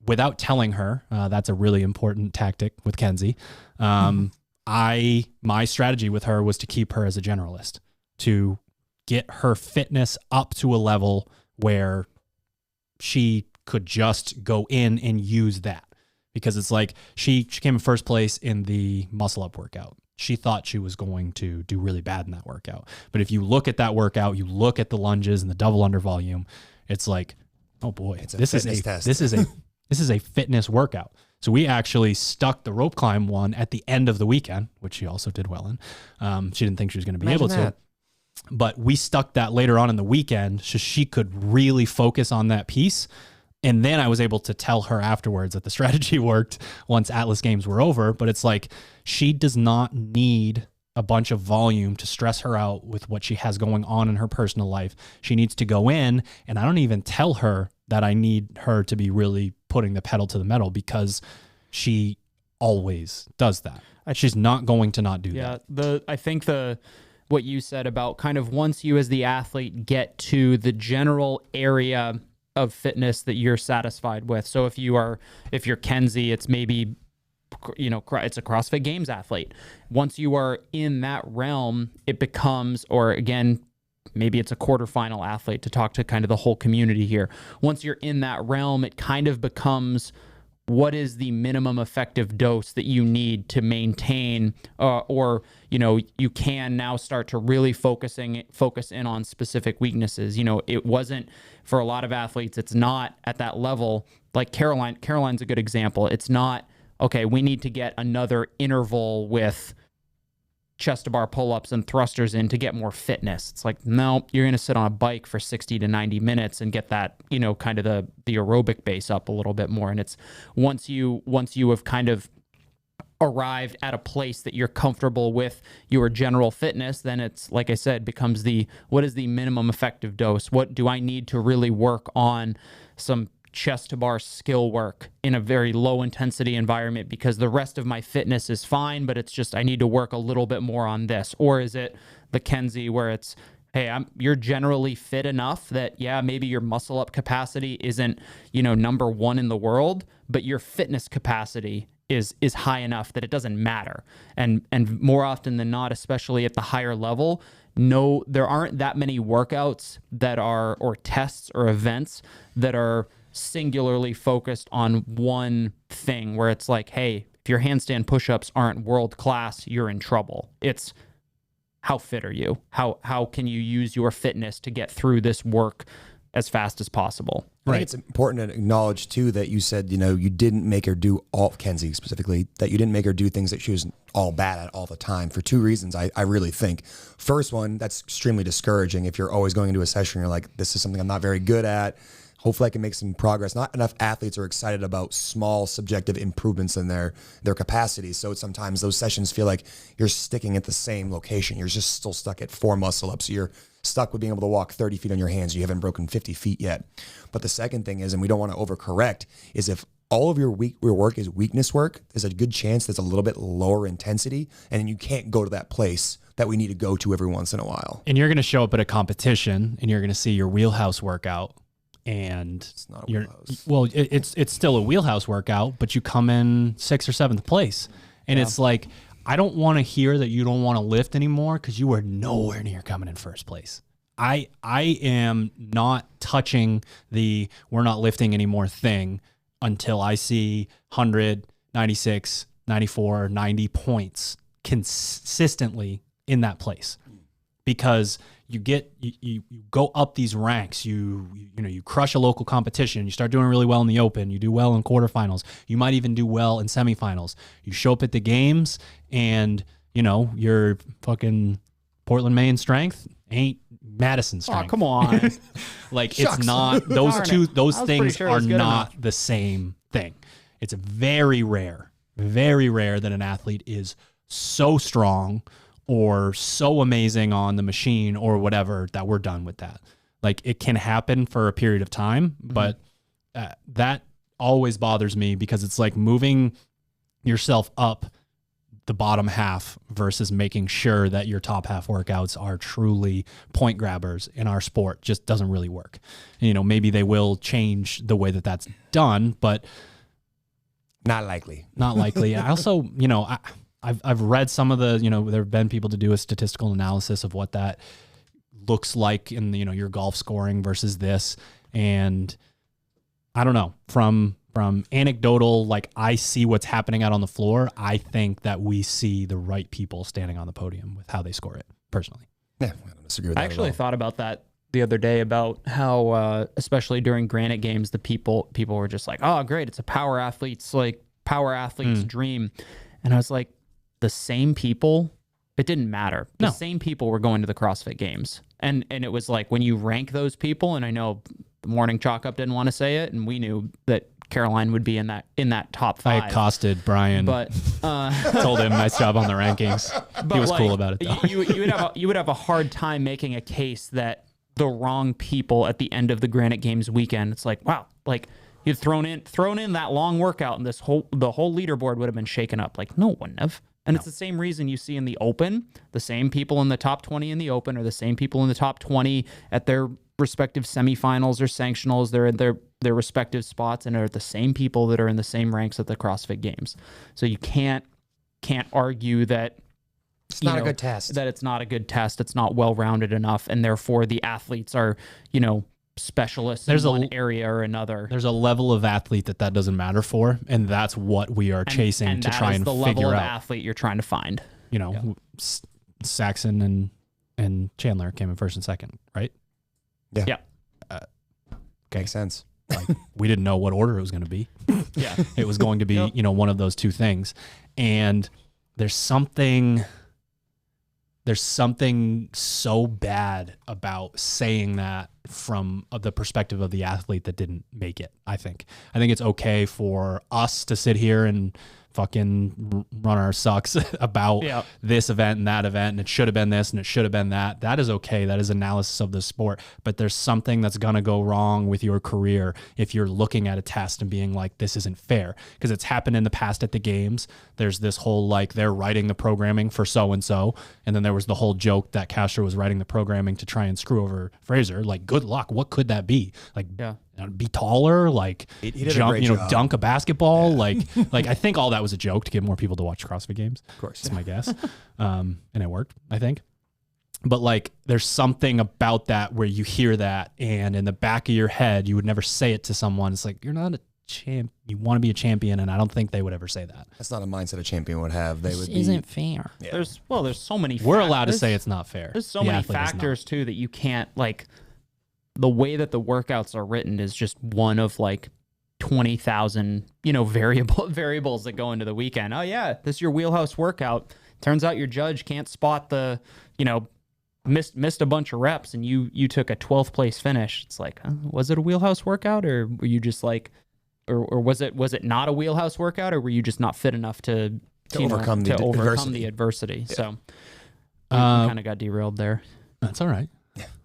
without telling her, that's a really important tactic with Kenzie. My strategy with her was to keep her as a generalist, to get her fitness up to a level where she could just go in and use that. Because it's like she came in first place in the muscle up workout. She thought she was going to do really bad in that workout. But if you look at that workout, you look at the lunges and the double under volume, it's like, oh boy, this is a fitness workout. So we actually stuck the rope climb one at the end of the weekend, which she also did well in. She didn't think she was going to be able to. But we stuck that later on in the weekend so she could really focus on that piece. And then I was able to tell her afterwards that the strategy worked once Atlas Games were over. But it's like, she does not need a bunch of volume to stress her out with what she has going on in her personal life. She needs to go in, and I don't even tell her that I need her to be really putting the pedal to the metal, because she always does that. She's not going to not do that. Yeah, I think what you said about kind of once you as the athlete get to the general area of fitness that you're satisfied with. So if you're Kenzie, it's maybe, you know, it's a CrossFit Games athlete. Once you are in that realm, it becomes, or again, maybe it's a quarterfinal athlete, to talk to kind of the whole community here. Once you're in that realm, it kind of becomes, what is the minimum effective dose that you need to maintain, or, you know, you can now start to really focus in on specific weaknesses. You know, it wasn't, for a lot of athletes, it's not at that level. Like Caroline's a good example. It's not, okay, we need to get another interval with chest to bar pull-ups and thrusters in to get more fitness. It's like, no, you're going to sit on a bike for 60 to 90 minutes and get that, you know, kind of the aerobic base up a little bit more. And it's once you have kind of arrived at a place that you're comfortable with your general fitness, then it's, like I said, becomes what is the minimum effective dose? What do I need to really work on some chest to bar skill work in a very low intensity environment, because the rest of my fitness is fine, but it's just, I need to work a little bit more on this? Or is it the Kenzie where it's, hey, you're generally fit enough that, yeah, maybe your muscle up capacity isn't, you know, number one in the world, but your fitness capacity is high enough that it doesn't matter. And more often than not, especially at the higher level, no, there aren't that many workouts that are, or tests or events that are singularly focused on one thing, where it's like, hey, if your handstand push-ups aren't world class, you're in trouble. It's, how fit are you? How can you use your fitness to get through this work as fast as possible? I think it's important to acknowledge too that you said, you know, you didn't make her do all, Kenzie specifically, that you didn't make her do things that she was all bad at all the time, for two reasons. I really think. First one, that's extremely discouraging if you're always going into a session and you're like, this is something I'm not very good at. Hopefully I can make some progress. Not enough athletes are excited about small subjective improvements in their capacity. So sometimes those sessions feel like you're sticking at the same location. You're just still stuck at 4 muscle ups. You're stuck with being able to walk 30 feet on your hands. You haven't broken 50 feet yet. But the second thing is, and we don't want to overcorrect, is if all of your work is weakness work, there's a good chance that's a little bit lower intensity, and you can't go to that place that we need to go to every once in a while. And you're going to show up at a competition and you're going to see your wheelhouse workout. And it's not a wheelhouse. Well, it's still a wheelhouse workout, but you come in 6th or 7th place. And it's like, I don't want to hear that you don't want to lift anymore because you were nowhere near coming in first place. I am not touching the we're not lifting anymore thing until I see 100, 96, 94, 90 points consistently in that place. Because you go up these ranks, you crush a local competition, you start doing really well in the open, you do well in quarterfinals, you might even do well in semifinals. You show up at the games and, your fucking Portland, Maine strength ain't Madison strength. Oh, come on. Like it's not, those things are not the same thing. It's very rare that an athlete is so strong or so amazing on the machine or whatever that we're done with that. Like it can happen for a period of time, but that always bothers me because it's like moving yourself up the bottom half versus making sure that your top half workouts are truly point grabbers in our sport just doesn't really work. And, maybe they will change the way that that's done, but not likely. I also, I've read some of the, there have been people to do a statistical analysis of what that looks like in, your golf scoring versus this. And I don't know, from anecdotal, like I see what's happening out on the floor. I think that we see the right people standing on the podium with how they score it personally. Yeah, I don't disagree with that. I actually thought about that the other day about how, especially during Granite Games, the people were just like, oh, great. It's a power athlete's dream. And I was like, the same people, it didn't matter. The same people were going to the CrossFit Games. And it was like when you rank those people, and I know the Morning Chalk Up didn't want to say it, and we knew that Caroline would be in that top 5. I accosted Brian, but told him nice job on the rankings. He was cool about it though. You would have a hard time making a case that the wrong people at the end of the Granite Games weekend. It's like, wow, like you've thrown in that long workout and the whole leaderboard would have been shaken up. Like no, it wouldn't have. And it's the same reason you see in the Open, the same people in the top 20 in the Open are the same people in the top 20 at their respective semifinals or sanctionals. They're in their respective spots and are the same people that are in the same ranks at the CrossFit Games. So you can't argue that it's not a good test. That it's not a good test. It's not well-rounded enough, and therefore the athletes are, specialists in one area or another. There's a level of athlete that doesn't matter for, and that's what we are chasing to try and figure out. And that is the level of athlete you're trying to find. Saxon and Chandler came in first and second, right? Yeah. Okay. Makes sense. Like we didn't know what order it was going to be. Yeah. It was going to be, one of those two things. And there's something so bad about saying that from the perspective of the athlete that didn't make it. I think it's okay for us to sit here and fucking run our sucks about this event and that event, and it should have been this and it should have been that. That is okay. That is analysis of the sport. But there's something that's going to go wrong with your career if you're looking at a test and being like, this isn't fair. Because it's happened in the past at the games. There's this whole, like, they're writing the programming for so-and-so. And then there was the whole joke that Castro was writing the programming to try and screw over Fraser. Like, good luck. What could that be? Like, be taller, like he jump, dunk a basketball. Like I think all that was a joke to get more people to watch CrossFit Games. Of course. That's my guess. And it worked, I think. But like, there's something about that where you hear that and in the back of your head, you would never say it to someone. It's like, you're not a champ. You want to be a champion. And I don't think they would ever say that. That's not a mindset a champion would have. They would be. Isn't fair. Yeah. There's so many. We're allowed to say it's not fair. There's so many factors too that you can't, like, the way that the workouts are written is just one of like 20,000, variables that go into the weekend. Oh yeah, this is your wheelhouse workout. Turns out your judge can't spot the, missed a bunch of reps and you took a 12th place finish. It's like, was it a wheelhouse workout, or were you just like, or was it not a wheelhouse workout, or were you just not fit enough to overcome the adversity? Yeah. So we kind of got derailed there. That's all right.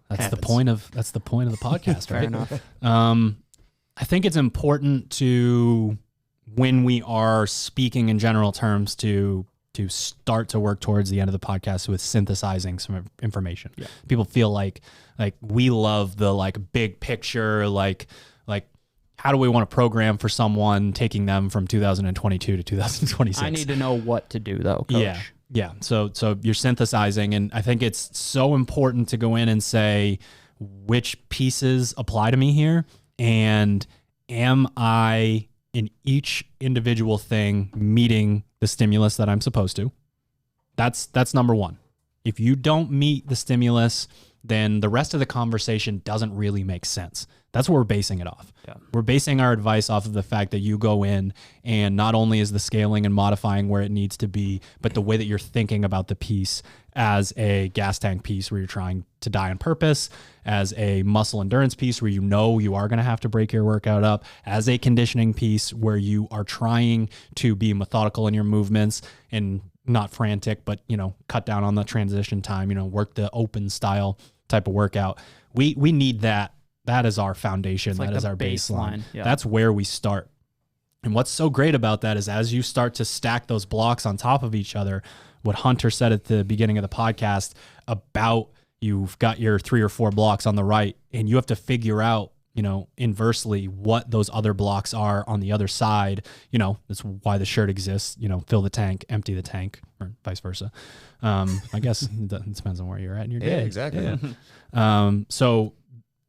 That's the point of the podcast, right? Fair enough. I think it's important to, when we are speaking in general terms, to start to work towards the end of the podcast with synthesizing some information. Yeah. People feel like we love the like big picture, like how do we want to program for someone taking them from 2022 to 2026? I need to know what to do though, coach. Yeah. So you're synthesizing, and I think it's so important to go in and say which pieces apply to me here, and am I in each individual thing meeting the stimulus that I'm supposed to? That's number one. If you don't meet the stimulus, then the rest of the conversation doesn't really make sense. That's what we're basing it off. Yeah. We're basing our advice off of the fact that you go in and not only is the scaling and modifying where it needs to be, but the way that you're thinking about the piece as a gas tank piece where you're trying to die on purpose, as a muscle endurance piece where you know you are going to have to break your workout up, as a conditioning piece where you are trying to be methodical in your movements and not frantic, but, cut down on the transition time, work the open style type of workout. We need that. That is our foundation. That is our baseline. Yeah. That's where we start. And what's so great about that is as you start to stack those blocks on top of each other, what Hunter said at the beginning of the podcast about you've got your 3 or 4 blocks on the right, and you have to figure out, inversely what those other blocks are on the other side. That's why the shirt exists, fill the tank, empty the tank, or vice versa. I guess it depends on where you're at in your day. Yeah, exactly. Yeah. So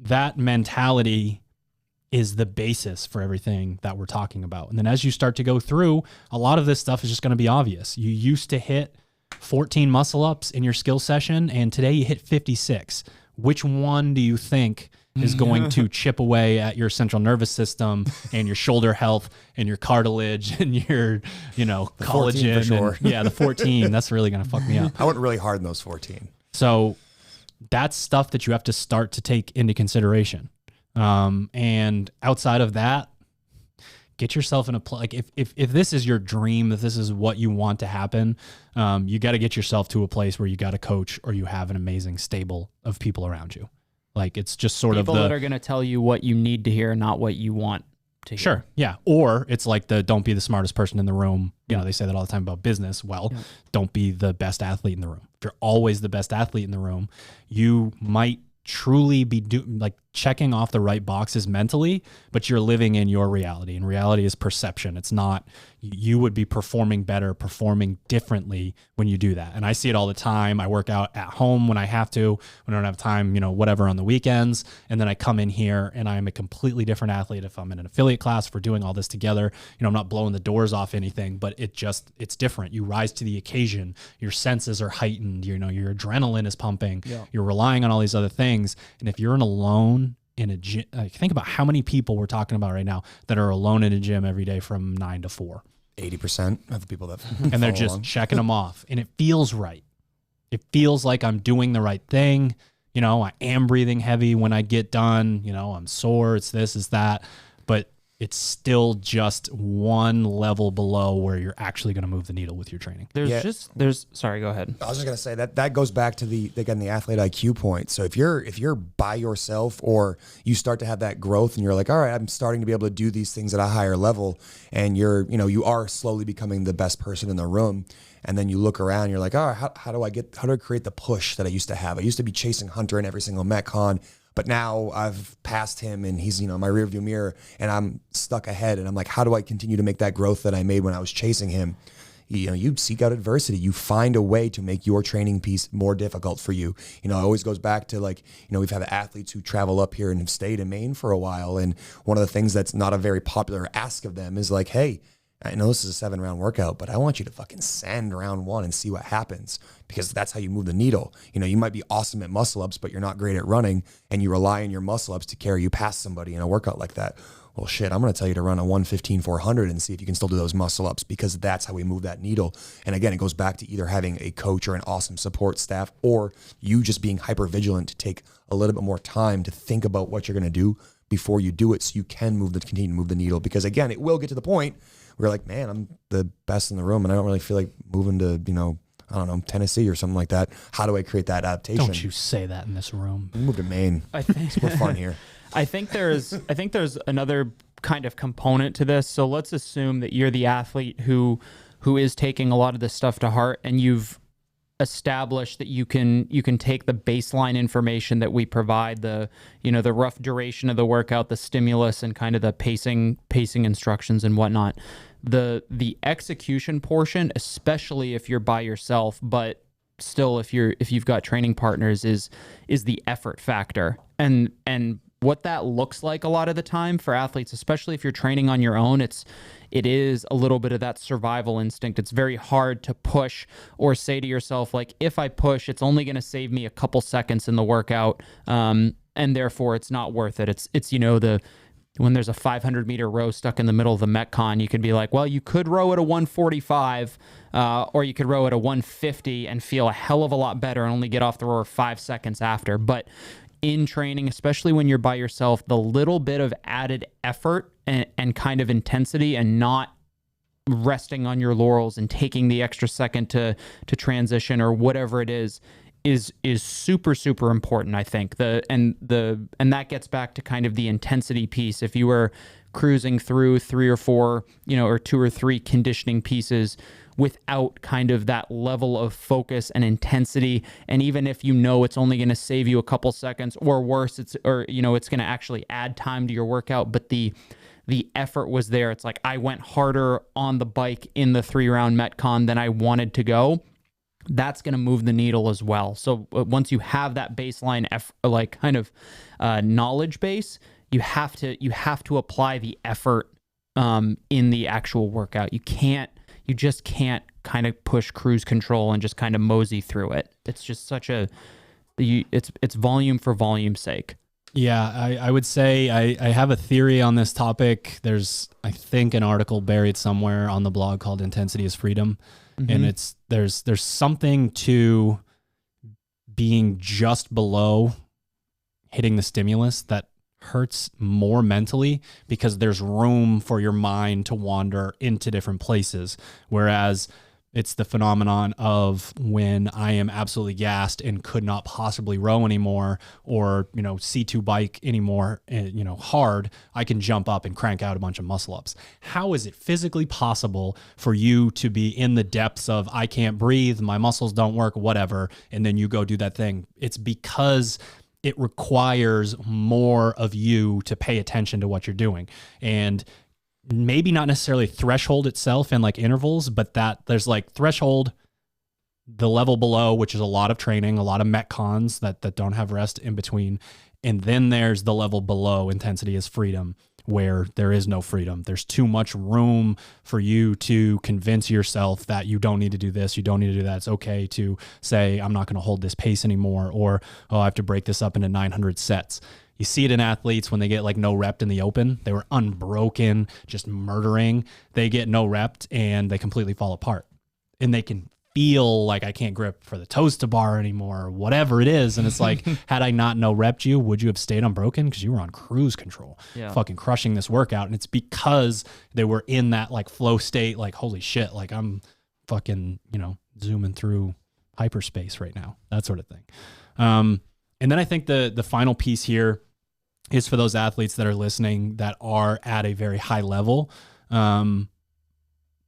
that mentality is the basis for everything that we're talking about. And then as you start to go through, a lot of this stuff is just going to be obvious. You used to hit 14 muscle ups in your skill session, and today you hit 56. Which one do you think is going to chip away at your central nervous system and your shoulder health and your cartilage and your, collagen? Sure. The 14. That's really going to fuck me up. I went really hard in those 14. So that's stuff that you have to start to take into consideration. And outside of that, get yourself in a place. Like if this is your dream, if this is what you want to happen, you got to get yourself to a place where you got a coach or you have an amazing stable of people around you. Like it's just sort people of that are going to tell you what you need to hear, not what you want to hear. Sure. Yeah. Or it's like don't be the smartest person in the room. They say that all the time about business. Well, don't be the best athlete in the room. If you're always the best athlete in the room, you might truly be checking off the right boxes mentally, but you're living in your reality, and reality is perception. It's not, you would be performing better, performing differently when you do that. And I see it all the time. I work out at home when I have to, when I don't have time, whatever on the weekends. And then I come in here and I'm a completely different athlete. If I'm in an affiliate class, if we're doing all this together, I'm not blowing the doors off anything, but it's different. You rise to the occasion. Your senses are heightened. Your adrenaline is pumping. Yeah. You're relying on all these other things. And if you're alone in a gym, think about how many people we're talking about right now that are alone in a gym every day from 9 to 4. 80% of the people that and they're just checking them off, and it feels right. It feels like I'm doing the right thing. I am breathing heavy when I get done. I'm sore. It's this, it's that, but it's still just one level below where you're actually going to move the needle with your training. Sorry, go ahead. I was just going to say that goes back to the athlete IQ point. So if you're by yourself, or you start to have that growth and you're like, all right, I'm starting to be able to do these things at a higher level, and you are slowly becoming the best person in the room. And then you look around, you're like, all right, how do I create the push that I used to have? I used to be chasing Hunter in every single Metcon, but now I've passed him and he's, in my rearview mirror, and I'm stuck ahead. And I'm like, how do I continue to make that growth that I made when I was chasing him? You seek out adversity. You find a way to make your training piece more difficult for you. It always goes back to we've had athletes who travel up here and have stayed in Maine for a while. And one of the things that's not a very popular ask of them is like, hey, I know this is a 7-round workout, but I want you to fucking send round 1 and see what happens, because that's how you move the needle. You might be awesome at muscle ups, but you're not great at running, and you rely on your muscle ups to carry you past somebody in a workout like that. Well, shit, I'm going to tell you to run a 115-400 and see if you can still do those muscle ups, because that's how we move that needle. And again, it goes back to either having a coach or an awesome support staff, or you just being hyper vigilant to take a little bit more time to think about what you're going to do before you do it, so you can continue to move the needle. Because again, it will get to the point where you're like, man, I'm the best in the room and I don't really feel like moving to, I don't know, Tennessee or something like that. How do I create that adaptation? Don't you say that in this room. Move to Maine. I think it's more fun here. I think there's another kind of component to this. So let's assume that you're the athlete who is taking a lot of this stuff to heart, and you've establish that you can take the baseline information that we provide, the rough duration of the workout, the stimulus, and kind of the pacing instructions and whatnot. The execution portion, especially if you're by yourself, but still if you've got training partners, is the effort factor. And what that looks like a lot of the time for athletes, especially if you're training on your own, it is a little bit of that survival instinct. It's very hard to push or say to yourself, like, if I push, it's only going to save me a couple seconds in the workout, and therefore it's not worth it. It's when there's a 500-meter row stuck in the middle of the Metcon, you can be like, well, you could row at a 145, or you could row at a 150 and feel a hell of a lot better and only get off the rower 5 seconds after. But in training, especially when you're by yourself, the little bit of added effort and kind of intensity, and not resting on your laurels and taking the extra second to transition or whatever it is super, super important, I think. And that gets back to kind of the intensity piece. If you were cruising through 3 or 4, or 2 or 3 conditioning pieces without kind of that level of focus and intensity, and even if it's only going to save you a couple seconds, or worse, it's going to actually add time to your workout, but the effort was there. It's like, I went harder on the bike in the 3-round Metcon than I wanted to go. That's going to move the needle as well. So once you have that baseline, knowledge base, you have to apply the effort in the actual workout. You just can't kind of push cruise control and just kind of mosey through it. It's just it's volume for volume's sake. Yeah, I would say I have a theory on this topic. There's, I think, an article buried somewhere on the blog called "Intensity is Freedom." Mm-hmm. And there's something to being just below hitting the stimulus that hurts more mentally, because there's room for your mind to wander into different places. Whereas it's the phenomenon of when I am absolutely gassed and could not possibly row anymore, or, C2 bike anymore, hard, I can jump up and crank out a bunch of muscle ups. How is it physically possible for you to be in the depths of, I can't breathe, my muscles don't work, whatever, and then you go do that thing? It's because it requires more of you to pay attention to what you're doing. And maybe not necessarily threshold itself in like intervals, but that there's like threshold, the level below, which is a lot of training, a lot of Metcons that don't have rest in between. And then there's the level below, intensity is freedom, where there is no freedom. There's too much room for you to convince yourself that you don't need to do this, you don't need to do that. It's okay to say, I'm not going to hold this pace anymore, or, I have to break this up into 900 sets. You see it in athletes when they get like no rep in the open. They were unbroken, just murdering. They get no rep and they completely fall apart. And they can feel like, I can't grip for the toes to bar anymore, or whatever it is. And it's like, had I not no repped you, would you have stayed unbroken? Because you were on cruise control, fucking crushing this workout. And it's because they were in that like flow state, like, holy shit, like I'm fucking, zooming through hyperspace right now, that sort of thing. And then I think the final piece here is for those athletes that are listening that are at a very high level.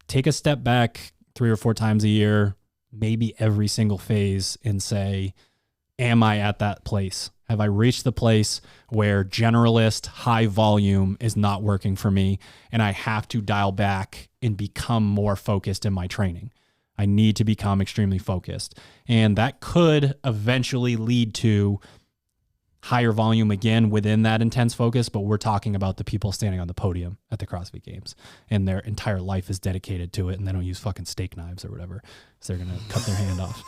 Take a step back 3 or 4 times a year, maybe every single phase, and say, am I at that place? Have I reached the place where generalist high volume is not working for me, and I have to dial back and become more focused in my training? I need to become extremely focused. And that could eventually lead to higher volume again within that intense focus, but we're talking about the people standing on the podium at the CrossFit Games and their entire life is dedicated to it, and they don't use fucking steak knives or whatever, so they're gonna cut their hand off.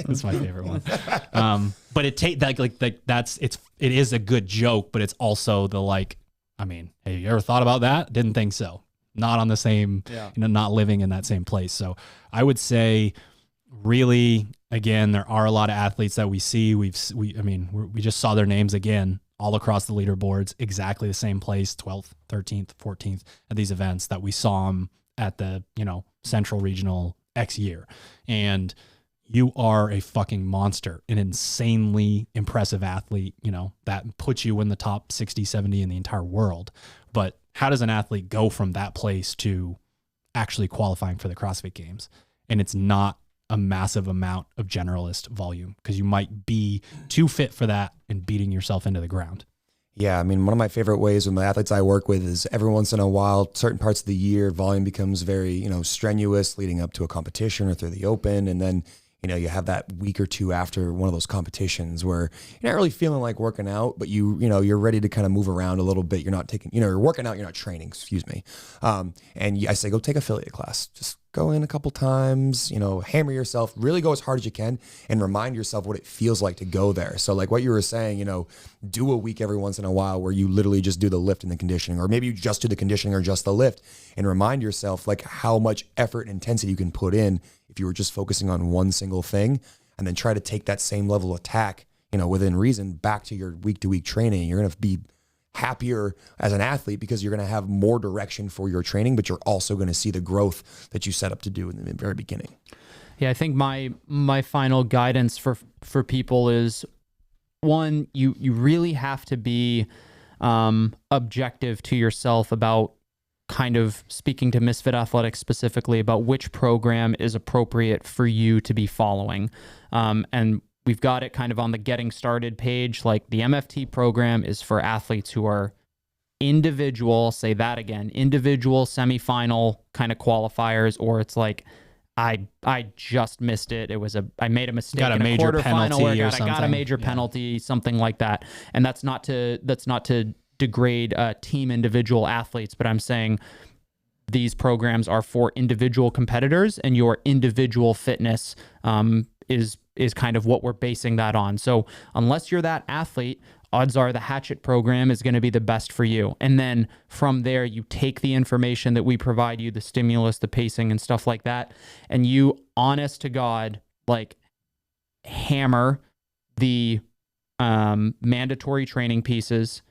That's my favorite one. But it is a good joke, but it's also the like, I mean, hey, you ever thought about that? Didn't think so. Not on the same, not living in that same place. So I would say, really, again, there are a lot of athletes that we see. We just saw their names again all across the leaderboards, exactly the same place, 12th, 13th, 14th at these events that we saw them at the, Central Regional X year. And you are a fucking monster, an insanely impressive athlete, that puts you in the top 60, 70 in the entire world. But how does an athlete go from that place to actually qualifying for the CrossFit Games? And it's not a massive amount of generalist volume, because you might be too fit for that and beating yourself into the ground. Yeah, I mean, one of my favorite ways with my athletes I work with is every once in a while, certain parts of the year, volume becomes very, strenuous leading up to a competition or through the open. And then, you have that week or two after one of those competitions where you're not really feeling like working out, but you're ready to kind of move around a little bit. You're not taking, you're working out, you're not training, excuse me. And I say, go take affiliate class. Just go in a couple times, hammer yourself, really go as hard as you can and remind yourself what it feels like to go there. So like what you were saying, do a week every once in a while where you literally just do the lift and the conditioning, or maybe you just do the conditioning or just the lift, and remind yourself like how much effort and intensity you can put in if you were just focusing on one single thing, and then try to take that same level of attack, within reason back to your week to week training. You're going to be happier as an athlete because you're going to have more direction for your training, but you're also going to see the growth that you set up to do in the very beginning. Yeah, I think my final guidance for people is, one, you really have to be objective to yourself about kind of speaking to Misfit Athletics specifically about which program is appropriate for you to be following. And we've got it kind of on the getting started page. Like the MFT program is for athletes who are individual, say that again, individual semifinal kind of qualifiers, or it's like, I just missed it. I made a mistake in a quarterfinal where I got a major penalty, something like that. And that's not to degrade team individual athletes, but I'm saying these programs are for individual competitors, and your individual fitness is kind of what we're basing that on. So unless you're that athlete, odds are the Hatchet program is going to be the best for you. And then from there, you take the information that we provide you, the stimulus, the pacing and stuff like that, and you, honest to God, like hammer the mandatory training pieces,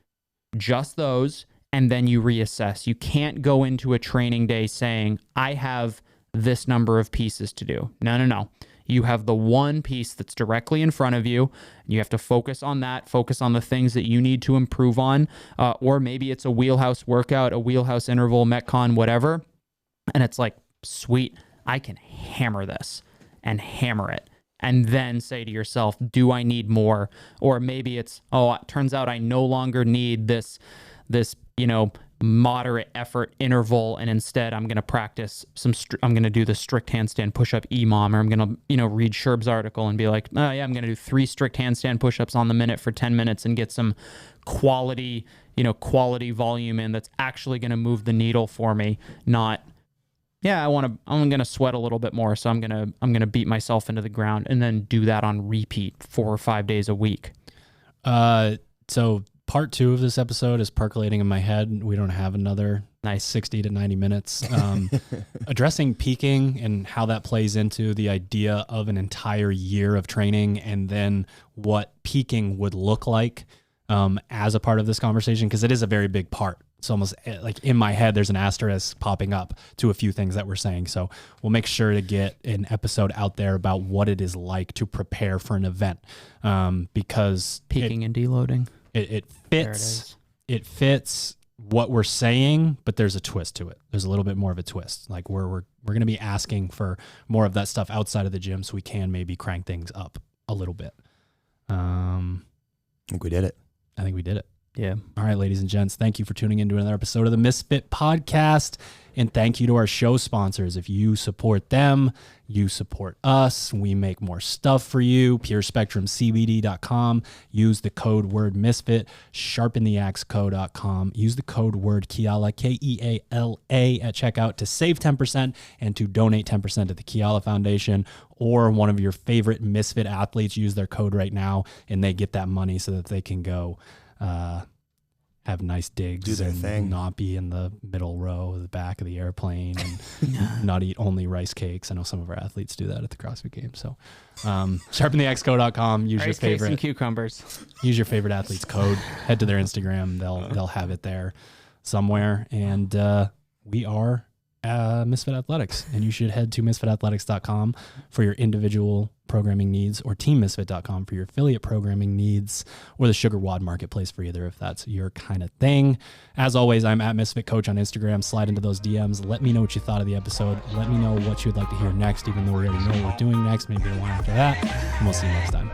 just those, and then you reassess. You can't go into a training day saying, I have this number of pieces to do. No. You have the one piece that's directly in front of you. You have to focus on that, focus on the things that you need to improve on, or maybe it's a wheelhouse workout, a wheelhouse interval, Metcon, whatever. And it's like, sweet, I can hammer this and hammer it. And then say to yourself, do I need more? Or maybe it's, it turns out I no longer need this, moderate effort interval, and instead I'm going to practice I'm going to do the strict handstand push-up EMOM, or I'm going to, read Sherb's article and be like, oh yeah, I'm going to do 3 strict handstand push-ups on the minute for 10 minutes and get some quality volume in that's actually going to move the needle for me, not, I'm going to sweat a little bit more, so I'm going to beat myself into the ground, and then do that on repeat 4 or 5 days a week. So part 2 of this episode is percolating in my head. We don't have another nice 60 to 90 minutes. Addressing peaking and how that plays into the idea of an entire year of training, and then what peaking would look like as a part of this conversation, because it is a very big part. It's almost like in my head, there's an asterisk popping up to a few things that we're saying. So we'll make sure to get an episode out there about what it is like to prepare for an event, because peaking and deloading. It fits what we're saying, but there's a twist to it. There's a little bit more of a twist. Like we're going to be asking for more of that stuff outside of the gym, so we can maybe crank things up a little bit. I think we did it. Yeah. All right, ladies and gents, thank you for tuning into another episode of the Misfit Podcast. And thank you to our show sponsors. If you support them, you support us. We make more stuff for you. PureSpectrumCBD.com. Use the code word Misfit. SharpenTheAxeCo.com. Use the code word Keala, Keala, at checkout to save 10% and to donate 10% to the Keala Foundation, or one of your favorite Misfit athletes. Use their code right now, and they get that money so that they can go have nice digs, do their thing, not be in the middle row of the back of the airplane, and not eat only rice cakes. I know some of our athletes do that at the CrossFit Games. So SharpenTheAxeCo.com. Use your favorite cakes and cucumbers. Use your favorite athlete's code. Head to their Instagram. They'll have it there somewhere. And we are Misfit Athletics, and you should head to misfitathletics.com for your individual programming needs, or teammisfit.com for your affiliate programming needs, or the SugarWOD marketplace for either, if that's your kind of thing. As always, I'm at Misfit Coach on Instagram. Slide into those DMs. Let me know what you thought of the episode. Let me know what you'd like to hear next, even though we already know what we're doing next, maybe the one after that. And we'll see you next time.